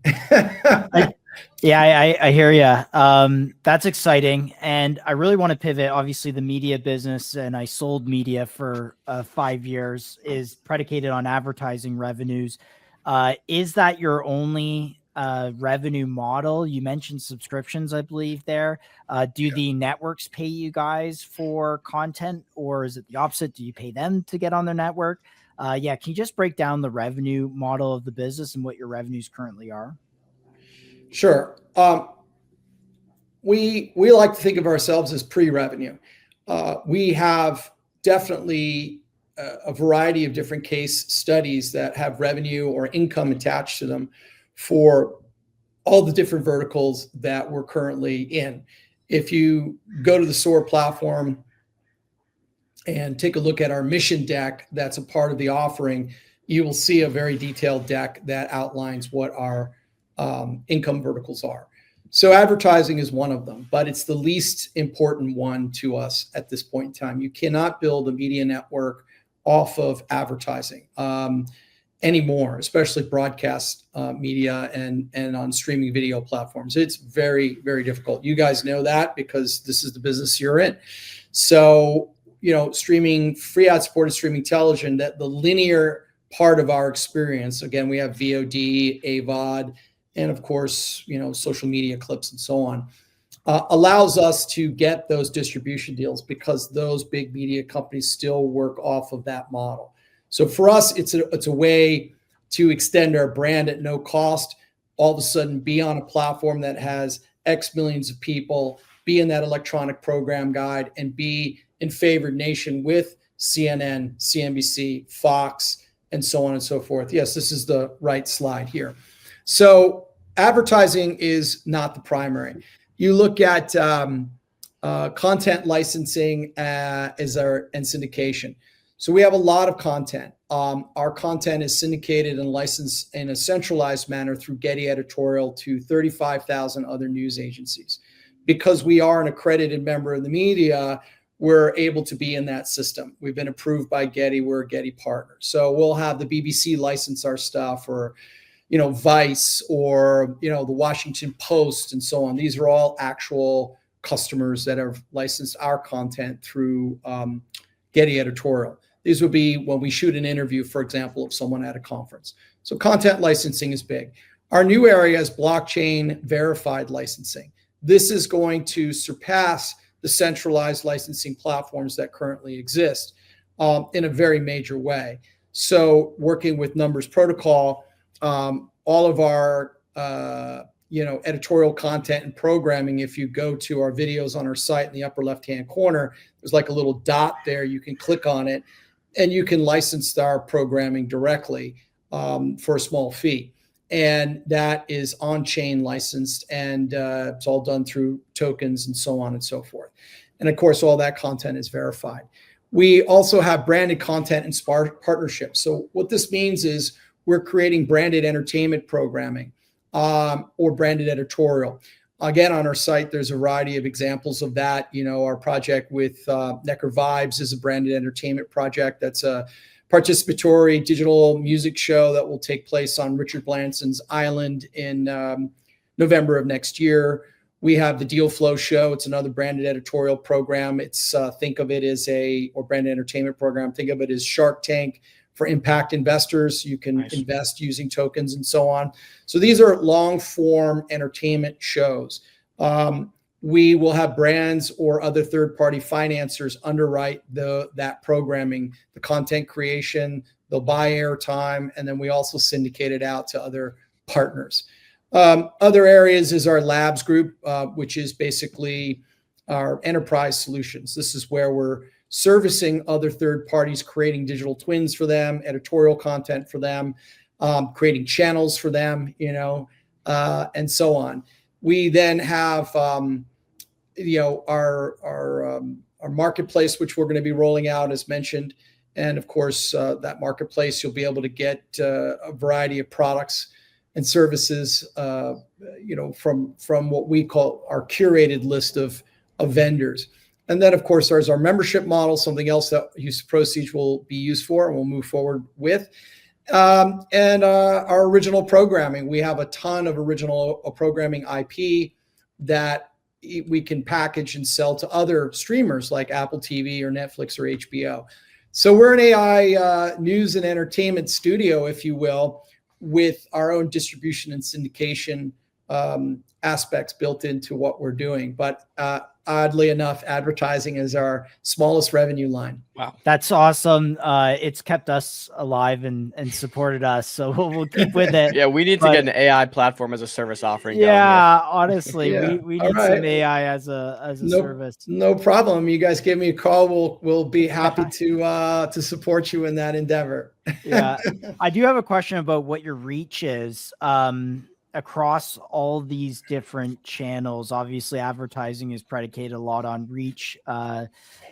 I hear you. That's exciting. And I really want to pivot. Obviously, the media business, and I sold media for 5 years, is predicated on advertising revenues. Is that your only revenue model? You mentioned subscriptions, I believe there. Do the networks pay you guys for content, or is it the opposite? Do you pay them to get on their network? Can you just break down the revenue model of the business and what your revenues currently are? Sure. We like to think of ourselves as pre-revenue. We have definitely a variety of different case studies that have revenue or income attached to them for all the different verticals that we're currently in. If you go to the SOAR platform and take a look at our mission deck that's a part of the offering, you will see a very detailed deck that outlines what our income verticals are. So advertising is one of them, but it's the least important one to us at this point in time. You cannot build a media network off of advertising anymore, especially broadcast media and on streaming video platforms. It's very, very difficult. You guys know that because this is the business you're in. So, streaming, free ad supported streaming television, that the linear part of our experience, again, we have VOD, AVOD, and of course, social media clips and so on, allows us to get those distribution deals because those big media companies still work off of that model. So for us, it's a way to extend our brand at no cost, all of a sudden be on a platform that has X millions of people, be in that electronic program guide, and be in favored nation with CNN, CNBC, Fox, and so on and so forth. Yes, this is the right slide here. So advertising is not the primary. You look at content licensing and syndication. So we have a lot of content. Our content is syndicated and licensed in a centralized manner through Getty Editorial to 35,000 other news agencies. Because we are an accredited member of the media, we're able to be in that system. We've been approved by Getty. We're a Getty partner. So we'll have the BBC license our stuff, or Vice, or the Washington Post, and so on. These are all actual customers that have licensed our content through Getty Editorial. These would be when we shoot an interview, for example, of someone at a conference. So content licensing is big. Our new area is blockchain verified licensing. This is going to surpass the centralized licensing platforms that currently exist in a very major way. So working with Numbers Protocol, all of our editorial content and programming. If you go to our videos on our site in the upper left-hand corner, there's like a little dot there. You can click on it and you can license our programming directly for a small fee. And that is on-chain licensed, and it's all done through tokens and so on and so forth. And of course, all that content is verified. We also have branded content and partnerships. So what this means is we're creating branded entertainment programming or branded editorial. Again, on our site, there's a variety of examples of that. Our project with Necker Vibes is a branded entertainment project. That's a participatory digital music show that will take place on Richard Blanson's island in November of next year. We have the Deal Flow show. It's another branded editorial program. It's think of it as or branded entertainment program. Think of it as Shark Tank for impact investors. You can invest using tokens and so on. So these are long form entertainment shows. We will have brands or other third-party financiers underwrite that programming, the content creation. They'll buy airtime, and then we also syndicate it out to other partners. Other areas is our labs group, which is basically our enterprise solutions. This is where we're servicing other third parties, creating digital twins for them, editorial content for them, creating channels for them, and so on. We then have our marketplace, which we're going to be rolling out as mentioned. And of course, that marketplace, you'll be able to get a variety of products and services, from what we call our curated list of vendors. And then, of course, there's our membership model, something else that use proceeds will be used for and we'll move forward with. And our original programming. We have a ton of original programming IP that we can package and sell to other streamers like Apple TV or Netflix or HBO. So we're an AI news and entertainment studio, if you will, with our own distribution and syndication aspects built into what we're doing. But oddly enough, advertising is our smallest revenue line. Wow. That's awesome. It's kept us alive and supported us. So we'll keep with it. Yeah, we need to get an AI platform as a service offering. Yeah, honestly, Yeah. we need some AI as a service. No problem. You guys give me a call. We'll be happy to support you in that endeavor. Yeah. I do have a question about what your reach is. Across all these different channels. Obviously, advertising is predicated a lot on reach.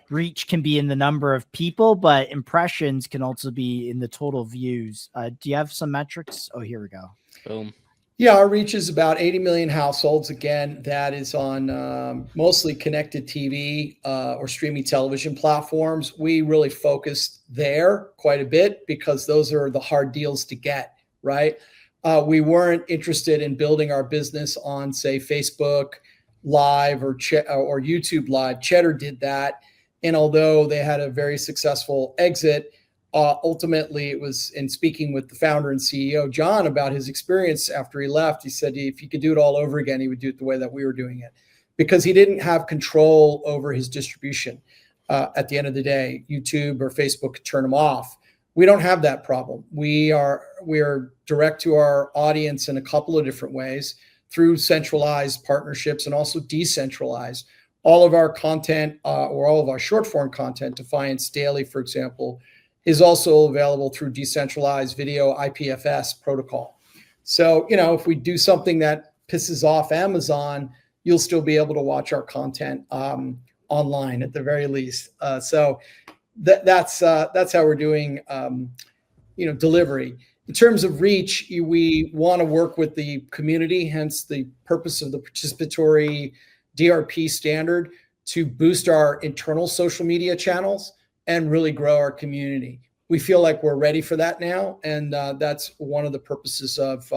Reach can be in the number of people, but impressions can also be in the total views. Do you have some metrics? Oh, here we go. Boom. Yeah, our reach is about 80 million households. Again, that is on mostly connected TV or streaming television platforms. We really focused there quite a bit because those are the hard deals to get, right? We weren't interested in building our business on, say, Facebook Live or YouTube Live. Cheddar did that. And although they had a very successful exit, ultimately it was in speaking with the founder and CEO, John, about his experience after he left. He said if he could do it all over again, he would do it the way that we were doing it because he didn't have control over his distribution. At the end of the day, YouTube or Facebook could turn him off. We don't have that problem. We are direct to our audience in a couple of different ways through centralized partnerships and also decentralized. All of our content or all of our short form content, Defiance Daily, for example, is also available through decentralized video IPFS protocol. So, if we do something that pisses off Amazon, you'll still be able to watch our content online at the very least. So that's how we're doing, delivery. In terms of reach, we want to work with the community, hence the purpose of the participatory DRP standard to boost our internal social media channels and really grow our community. We feel like we're ready for that now, and that's one of the purposes of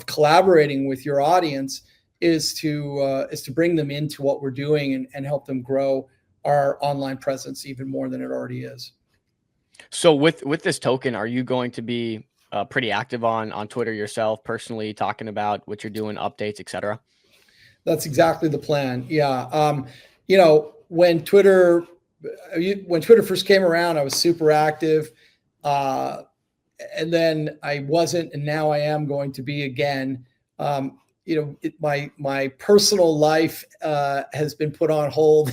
collaborating with your audience is to bring them into what we're doing and help them grow our online presence even more than it already is. So with this token, are you going to be pretty active on Twitter yourself, personally talking about what you're doing, updates, etc.? That's exactly the plan. Yeah. When Twitter first came around, I was super active. And then I wasn't, and now I am going to be again. my personal life has been put on hold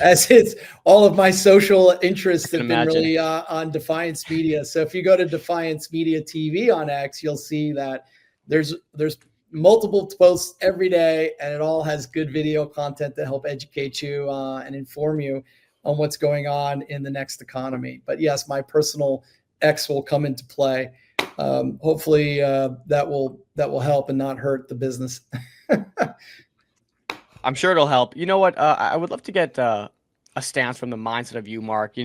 as it's all of my social interests have been really on Defiance Media. So if you go to Defiance Media TV on X, you'll see that there's multiple posts every day, and it all has good video content to help educate you and inform you on what's going on in the next economy. But yes, my personal X will come into play. Hopefully that will help and not hurt the business. I'm sure it'll help. You know what? I would love to get a stance from the mindset of you, Mark.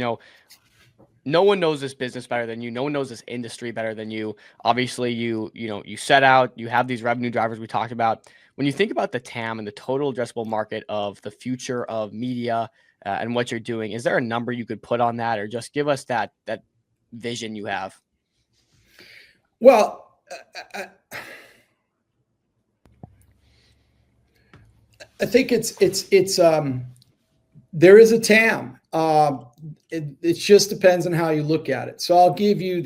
No one knows this business better than you. No one knows this industry better than you. Obviously, you set out, you have these revenue drivers we talked about. When you think about the TAM and the total addressable market of the future of media and what you're doing, is there a number you could put on that, or just give us that vision you have? Well, I think it's there is a TAM. It just depends on how you look at it. So I'll give you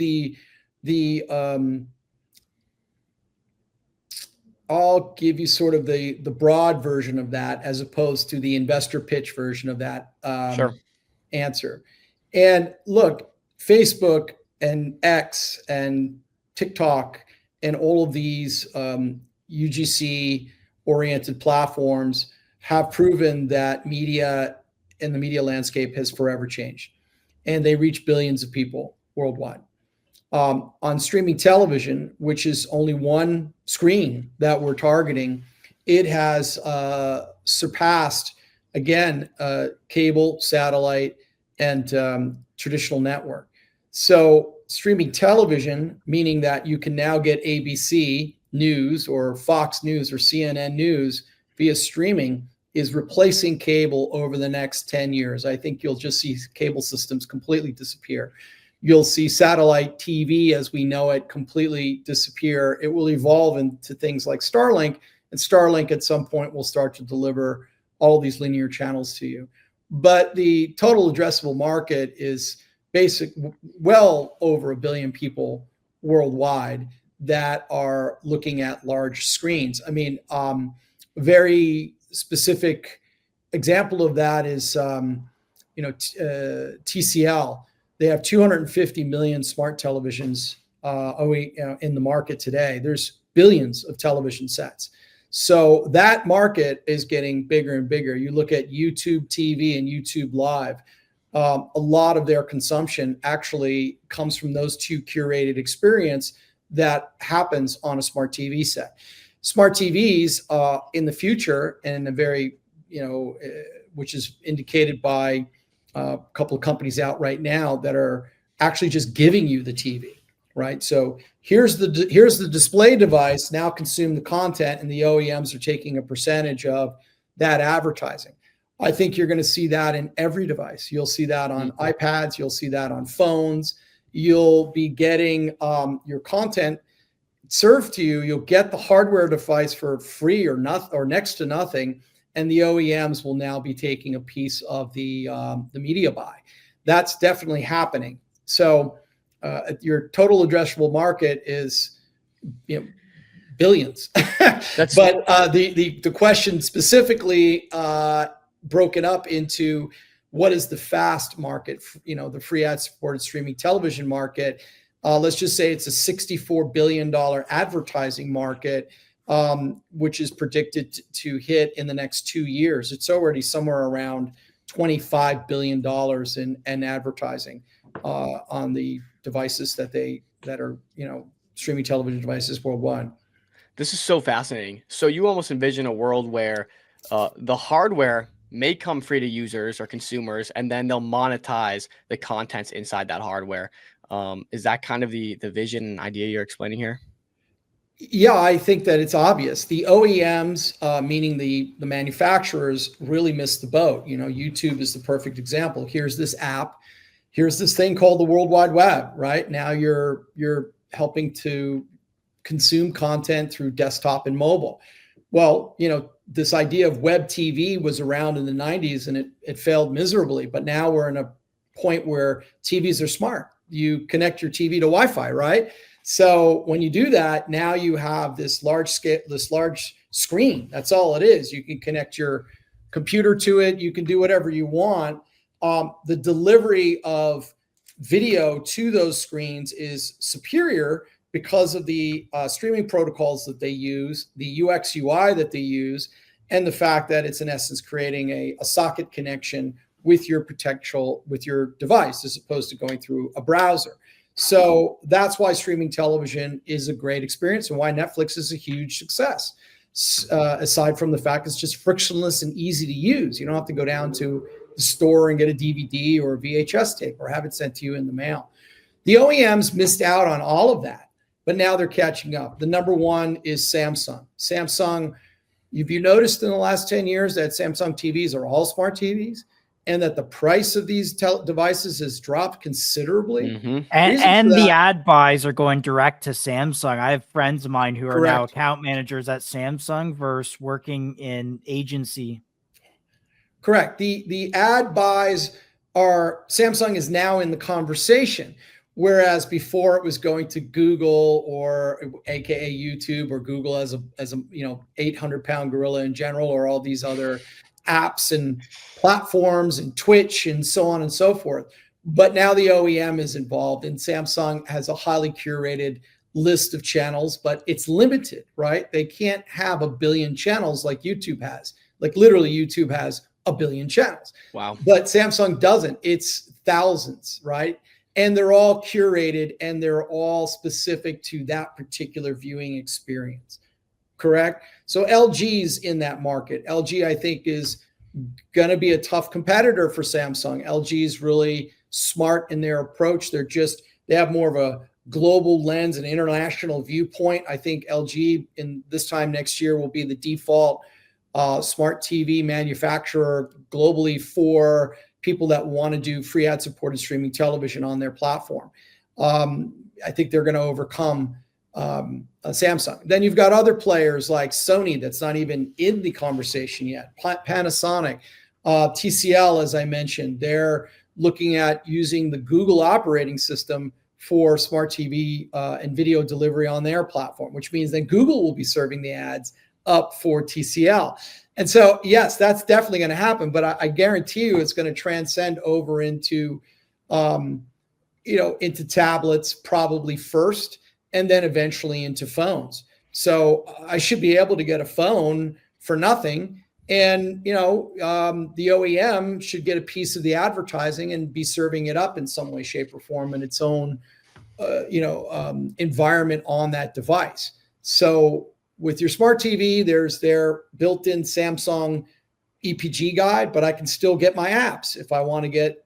sort of the broad version of that, as opposed to the investor pitch version of that answer. And look, Facebook and X and TikTok and all of these UGC oriented platforms have proven that media and the media landscape has forever changed, and they reach billions of people worldwide. On streaming television, which is only one screen that we're targeting, it has surpassed, again, cable, satellite, and traditional network. So streaming television, meaning that you can now get ABC News or Fox News or CNN News via streaming, is replacing cable over the next 10 years. I think you'll just see cable systems completely disappear. You'll see satellite TV as we know it completely disappear. It will evolve into things like Starlink, and Starlink at some point will start to deliver all these linear channels to you. But the total addressable market is well over 1 billion people worldwide that are looking at large screens. I mean, very specific example of that is, TCL. They have 250 million smart televisions in the market today. There's billions of television sets. So that market is getting bigger and bigger. You look at YouTube TV and YouTube Live. A lot of their consumption actually comes from those two curated experience that happens on a smart TV set. Smart TVs in the future, and a very, which is indicated by a couple of companies out right now that are actually just giving you the TV, right? So here's the display device, now consume the content, and the OEMs are taking a percentage of that advertising. I think you're going to see that in every device. You'll see that on iPads. You'll see that on phones. You'll be getting your content served to you. You'll get the hardware device for free or next to nothing, and the OEMs will now be taking a piece of the media buy. That's definitely happening. So your total addressable market is billions. But the question specifically broken up into what is the FAST market, the free ad supported streaming television market. Let's just say it's a $64 billion advertising market, which is predicted to hit in the next 2 years. It's already somewhere around $25 billion in advertising on the devices that are streaming television devices worldwide. This is so fascinating. So you almost envision a world where the hardware may come free to users or consumers, and then they'll monetize the contents inside that hardware. Is that kind of the vision and idea you're explaining here? Yeah, I think that it's obvious. The OEMs, meaning the manufacturers, really missed the boat. YouTube is the perfect example. Here's this app. Here's this thing called the World Wide Web, right? Now you're helping to consume content through desktop and mobile. Well, this idea of web TV was around in the 90s and it failed miserably. But now we're in a point where TVs are smart. You connect your TV to Wi-Fi, right? So when you do that, now you have this large screen. That's all it is. You can connect your computer to it. You can do whatever you want. The delivery of video to those screens is superior because of the streaming protocols that they use, the UX UI that they use, and the fact that it's in essence creating a socket connection with your device as opposed to going through a browser. So that's why streaming television is a great experience and why Netflix is a huge success. Aside from the fact it's just frictionless and easy to use. You don't have to go down to the store and get a DVD or a VHS tape or have it sent to you in the mail. The OEMs missed out on all of that, but now they're catching up. The number one is Samsung. Samsung, have you noticed in the last 10 years that Samsung TVs are all smart TVs and that the price of these devices has dropped considerably? Mm-hmm. And the ad buys are going direct to Samsung. I have friends of mine who are Correct. now account managers at Samsung versus working in agency. Correct. The ad buys Samsung is now in the conversation, whereas before it was going to Google or AKA YouTube or Google as a 800-pound gorilla in general, or all these other apps and platforms and Twitch and so on and so forth. But now the OEM is involved, and Samsung has a highly curated list of channels, but it's limited, right? They can't have 1 billion channels like YouTube has. Like literally YouTube has 1 billion channels. Wow. But Samsung doesn't. It's thousands, right? And they're all curated and they're all specific to that particular viewing experience. Correct? So LG's in that market. LG, I think, is going to be a tough competitor for Samsung. LG is really smart in their approach. They have more of a global lens and international viewpoint. I think LG in this time next year will be the default smart TV manufacturer globally for people that want to do free ad supported streaming television on their platform. I think they're going to overcome Samsung. Then you've got other players like Sony that's not even in the conversation yet. Panasonic, TCL, as I mentioned, they're looking at using the Google operating system for smart TV and video delivery on their platform, which means that Google will be serving the ads up for TCL. And so, yes, that's definitely going to happen, but I guarantee you it's going to transcend over into, into tablets probably first, and then eventually into phones. So I should be able to get a phone for nothing. And, the OEM should get a piece of the advertising and be serving it up in some way, shape, or form in its own, environment on that device. So with your smart TV, there's their built-in Samsung EPG guide, but I can still get my apps. If I want to get,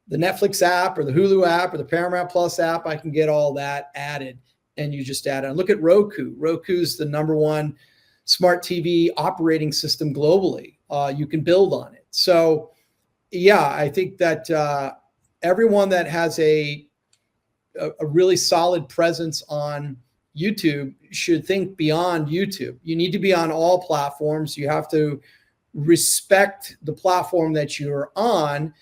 the Netflix app or the Hulu app or the Paramount Plus app, I can get all that added, and you just add on. Look at Roku. Roku's the number one smart TV operating system globally. You can build on it. So, yeah, I think that everyone that has a really solid presence on YouTube should think beyond YouTube. You need to be on all platforms. You have to respect the platform that you're on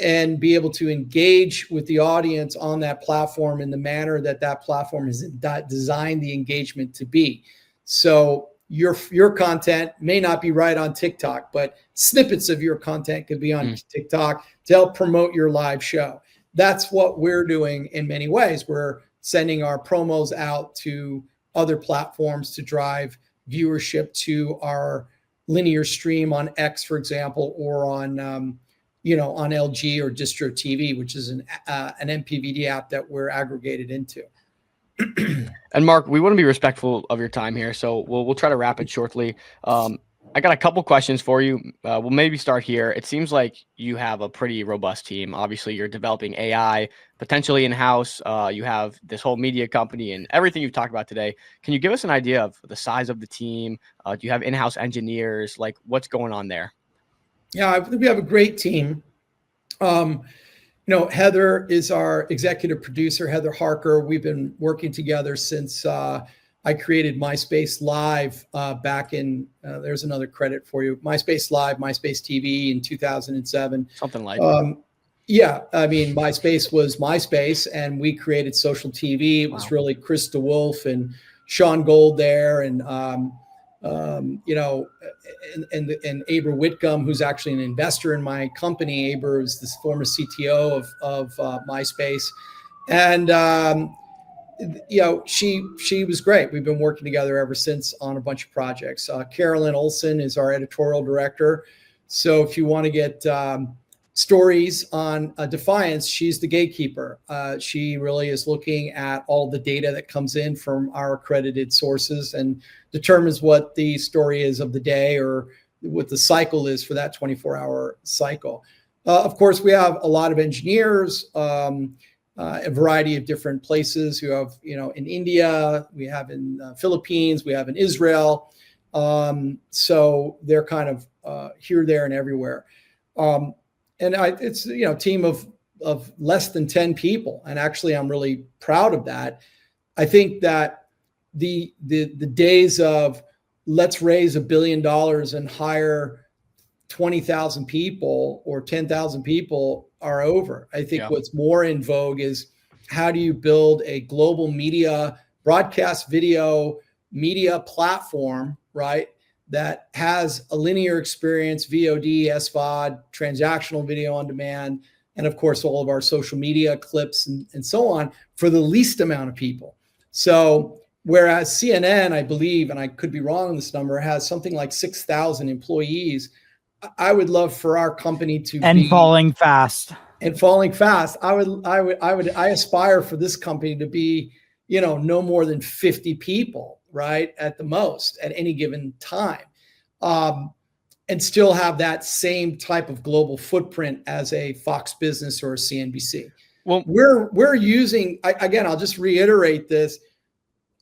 and be able to engage with the audience on that platform in the manner that that platform is designed the engagement to be. So your content may not be right on TikTok, but snippets of your content could be on TikTok to help promote your live show. That's what we're doing in many ways. We're sending our promos out to other platforms to drive viewership to our linear stream on X, for example, or on on LG or Distro TV, which is an MPVD app that we're aggregated into. And Mark, we want to be respectful of your time here, so we'll try to wrap it shortly. I got a couple questions for you. We'll maybe start here. It seems like you have a pretty robust team. Obviously, you're developing AI, potentially in-house. You have this whole media company and everything you've talked about today. Can you give us an idea of the size of the team? Do you have in-house engineers? Like, what's going on there? Yeah, I think we have a great team. Heather is our executive producer, Heather Harker. We've been working together since I created MySpace Live back in, there's another credit for you, MySpace Live, MySpace TV in 2007. Something like Yeah, I mean, MySpace was MySpace, and we created social TV. It was really Chris DeWolf and Sean Gold there, and you know, and Aber Whitcomb, who's actually an investor in my company. Aber is this former CTO of MySpace, and you know, she was great. We've been working together ever since on a bunch of projects. Carolyn Olson is our editorial director. So if you want to get stories on Defiance, she's the gatekeeper. She really is looking at all the data that comes in from our accredited sources and determines what the story is of the day or what the cycle is for that 24-hour cycle. Of course, we have a lot of engineers, a variety of different places who have, you know, in India, we have in Philippines, we have in Israel. So they're kind of here, there, and everywhere. It's, you know, a team of less than 10 people. And actually, I'm really proud of that. I think that the days of let's raise $1 billion and hire 20,000 people or 10,000 people are over. I think what's more in vogue is how do you build a global media, broadcast video media platform, right? That has a linear experience, VOD, SVOD, transactional video on demand, and of course, all of our social media clips and so on for the least amount of people. So whereas CNN, I believe, and I could be wrong on this number, has something like 6,000 employees, I would love for our company to be falling fast. And falling fast. I aspire for this company to be, you know, no more than 50 people, right, at the most at any given time, and still have that same type of global footprint as a Fox Business or a CNBC. Well, we're using, again, I'll just reiterate this.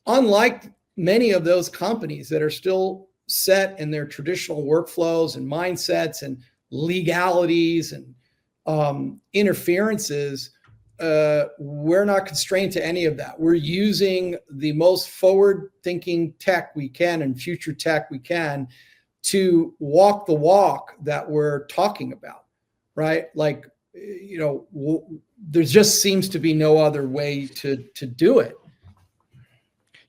Unlike many of those companies that are still set in their traditional workflows and mindsets and legalities and interferences, we're not constrained to any of that. We're using the most forward-thinking tech we can and future tech we can to walk the walk that we're talking about, right? Like, you know, there just seems to be no other way to do it.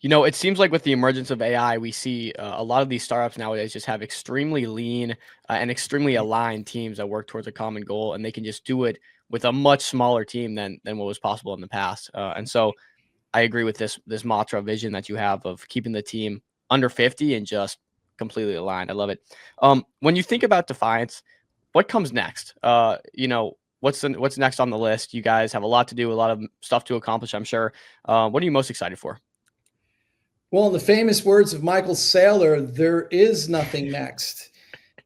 You know, it seems like with the emergence of AI, we see a lot of these startups nowadays just have extremely lean and extremely aligned teams that work towards a common goal, and they can just do it with a much smaller team than what was possible in the past. And so I agree with this mantra vision that you have of keeping the team under 50 and just completely aligned. I love it. When you think about Defiance, what comes next? You know, what's next on the list? You guys have a lot to do, a lot of stuff to accomplish, I'm sure. What are you most excited for? Well, in the famous words of Michael Saylor, there is nothing next.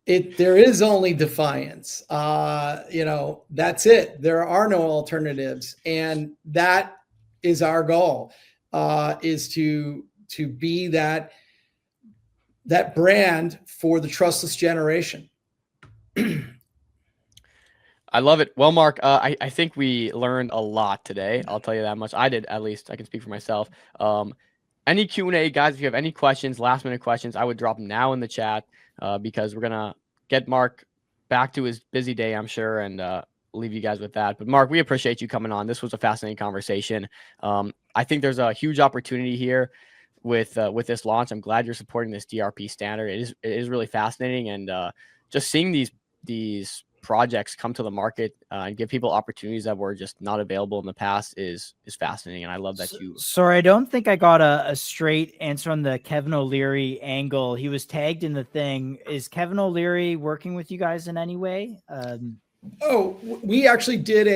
There is only Defiance. You know, that's it. There are no alternatives. And that is our goal, is to be that brand for the trustless generation. I love it. Well, Mark, I think we learned a lot today. I'll tell you that much. I did, at least. I can speak for myself. Any Q&A, guys, if you have any questions, last-minute questions, I would drop them now in the chat because we're going to get Mark back to his busy day, I'm sure, and leave you guys with that. But, Mark, we appreciate you coming on. This was a fascinating conversation. I think there's a huge opportunity here with this launch. I'm glad you're supporting this DRP standard. It is really fascinating, and just seeing these projects come to the market and give people opportunities that were just not available in the past is fascinating. And I love that you. Sorry, I don't think I got a straight answer on the Kevin O'Leary angle. He was tagged in the thing. Is Kevin O'Leary working with you guys in any way? Oh, we actually did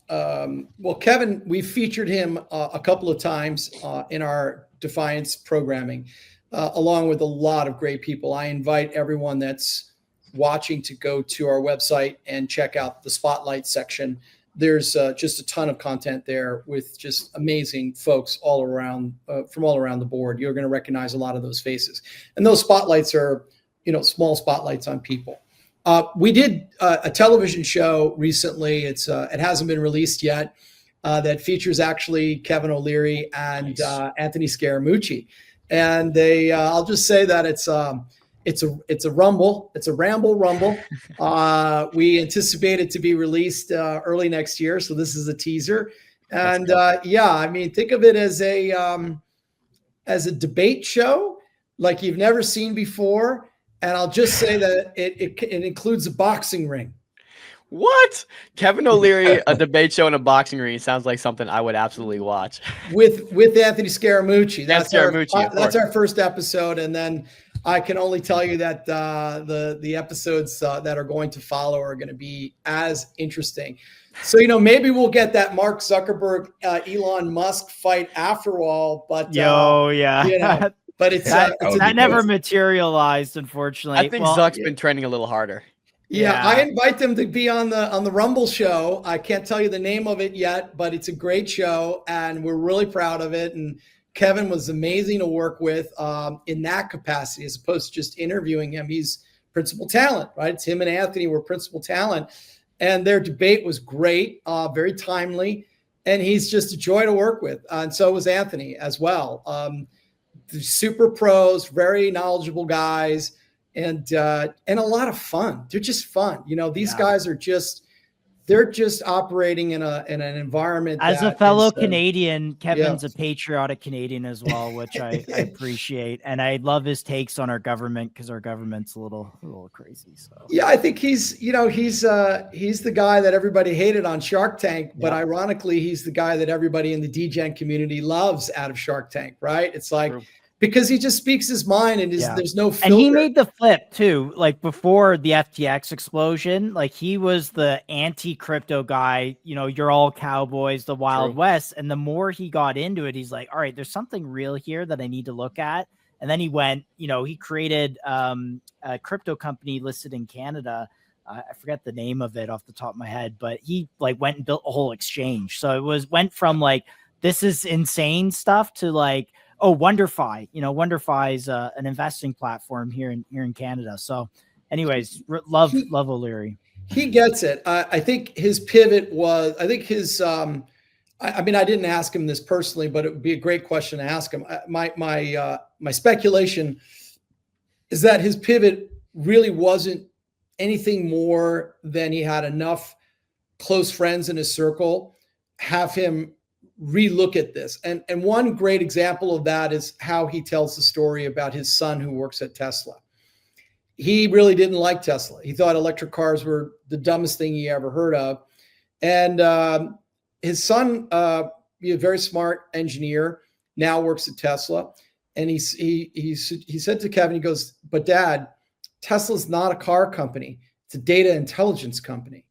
well, Kevin, we featured him a couple of times in our Defiance programming, along with a lot of great people. I invite everyone that's watching to go to our website and check out the Spotlight section. There's just a ton of content there with just amazing folks all around, from all around the board. You're going to recognize a lot of those faces. And those spotlights are, you know, small spotlights on people. We did a television show recently. It hasn't been released yet, that features actually Kevin O'Leary and Anthony Scaramucci. And I'll just say that It's a rumble. It's a rumble. We anticipate it to be released early next year. So this is a teaser. And yeah, I mean, think of it as a debate show like you've never seen before. And I'll just say that it includes a boxing ring. What? Kevin O'Leary, a debate show in a boxing ring sounds like something I would absolutely watch. With Anthony Scaramucci. That's our first episode. And then I can only tell you that the episodes that are going to follow are going to be as interesting. So, maybe we'll get that Mark Zuckerberg, Elon Musk fight after all. But yeah. But it's that never materialized, unfortunately. I think Zuck's been trending a little harder. Yeah, I invite them to be on the Rumble show. I can't tell you the name of it yet, but it's a great show, and we're really proud of it. And Kevin was amazing to work with in that capacity, as opposed to just interviewing him. He's principal talent, right? It's him and Anthony were principal talent, and their debate was great, very timely, and he's just a joy to work with. And so was Anthony as well. Super pros, very knowledgeable guys. And a lot of fun. They're just fun. These guys are they're just operating in an environment. As a fellow Canadian, Kevin's a patriotic Canadian as well, which I appreciate. And I love his takes on our government, because our government's a little crazy. So yeah, I think he's the guy that everybody hated on Shark Tank, but ironically, he's the guy that everybody in the DGen community loves out of Shark Tank, right? It's like, because he just speaks his mind, and there's no filter. And he made the flip too. Like before the FTX explosion, like he was the anti-crypto guy. You're all cowboys, the Wild West. And the more he got into it, he's like, all right, there's something real here that I need to look at. And then he went, he created a crypto company listed in Canada. I forget the name of it off the top of my head, but he went and built a whole exchange. So it went from this is insane stuff to WonderFi. WonderFi is an investing platform here in Canada. So anyways, love O'Leary. He gets it. I think his pivot was, I didn't ask him this personally, but it would be a great question to ask him. My speculation is that his pivot really wasn't anything more than he had enough close friends in his circle have him relook at this. And one great example of that is how he tells the story about his son who works at Tesla. He really didn't like Tesla. He thought electric cars were the dumbest thing he ever heard of. And his son, a very smart engineer, now works at Tesla. And he said to Kevin, he goes, "But Dad, Tesla's not a car company. It's a data intelligence company."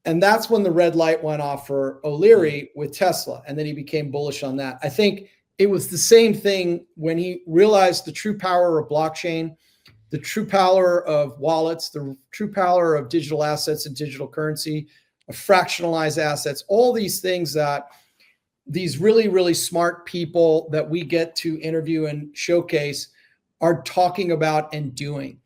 And that's when the red light went off for O'Leary with Tesla. And then he became bullish on that. I think it was the same thing when he realized the true power of blockchain, the true power of wallets, the true power of digital assets and digital currency, of fractionalized assets, all these things that these really, really smart people that we get to interview and showcase are talking about and doing.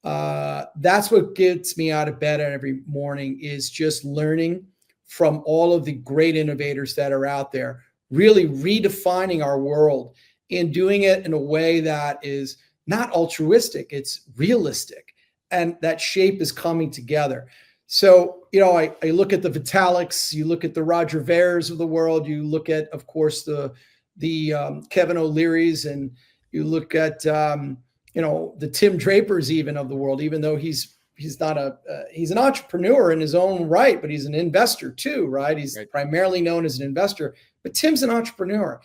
That's what gets me out of bed every morning, is just learning from all of the great innovators that are out there, really redefining our world and doing it in a way that is not altruistic, it's realistic. And that shape is coming together. So, I look at the Vitaliks, you look at the Roger Veres of the world, you look at, of course, the Kevin O'Learys, and you look at, the Tim Drapers even of the world, even though he's not he's an entrepreneur in his own right, but he's an investor too, right? He's primarily known as an investor, but Tim's an entrepreneur.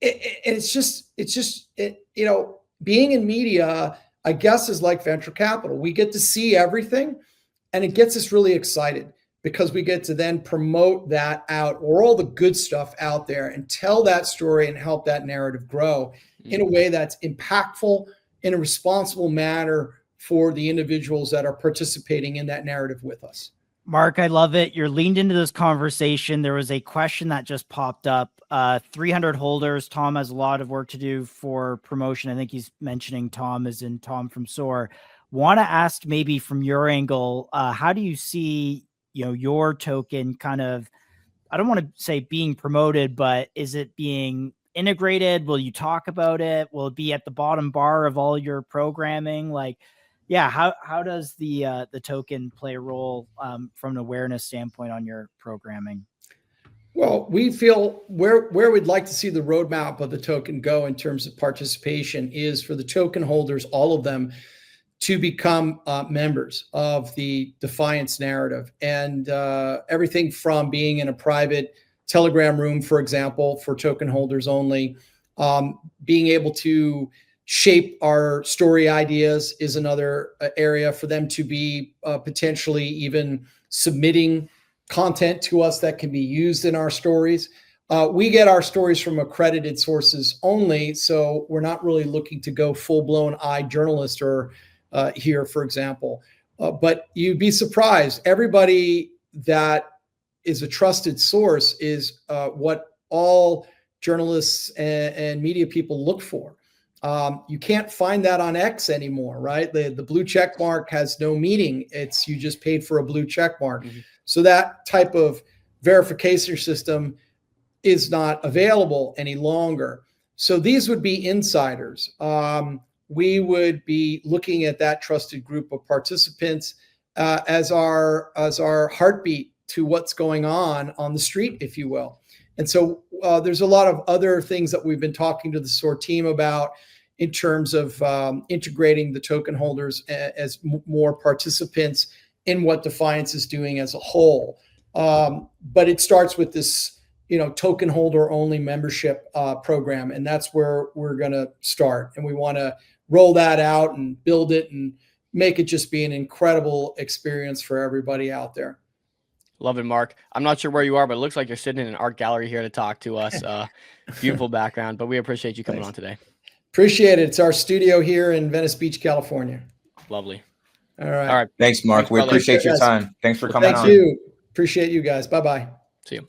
It's just being in media, I guess, is like venture capital. We get to see everything, and it gets us really excited because we get to then promote that out, or all the good stuff out there, and tell that story and help that narrative grow in a way that's impactful, in a responsible manner for the individuals that are participating in that narrative with us. Mark, I love it. You're leaned into this conversation. There was a question that just popped up. 300 holders. Tom has a lot of work to do for promotion. I think he's mentioning Tom as in Tom from SOAR. Want to ask maybe from your angle, how do you see, your token kind of, I don't want to say being promoted, but is it being integrated? Will you talk about it? Will it be at the bottom bar of all your programming? Like, yeah, how does the token play a role from an awareness standpoint on your programming? Well, we feel where we'd like to see the roadmap of the token go in terms of participation is for the token holders, all of them, to become members of the Defiance narrative, and everything from being in a private Telegram room, for example, for token holders only, being able to shape our story ideas is another area for them to be potentially even submitting content to us that can be used in our stories. We get our stories from accredited sources only, so we're not really looking to go full-blown journalist or here, for example. But you'd be surprised. Everybody that is a trusted source is what all journalists and media people look for. You can't find that on X anymore, right? The blue check mark has no meaning. It's you just paid for a blue check mark. Mm-hmm. So that type of verification system is not available any longer. So these would be insiders. We would be looking at that trusted group of participants as our heartbeat to what's going on the street, if you will. And so there's a lot of other things that we've been talking to the SOAR team about in terms of integrating the token holders as more participants in what Defiance is doing as a whole. But it starts with this, token holder only membership program. And that's where we're going to start. And we want to roll that out and build it and make it just be an incredible experience for everybody out there. Love it, Mark. I'm not sure where you are, but it looks like you're sitting in an art gallery here to talk to us. Beautiful background, but we appreciate you coming on today. Appreciate it. It's our studio here in Venice Beach, California. Lovely. All right. All right. Thanks, Mark. We appreciate your time. Thanks for coming on. Thank you. Appreciate you guys. Bye-bye. See you.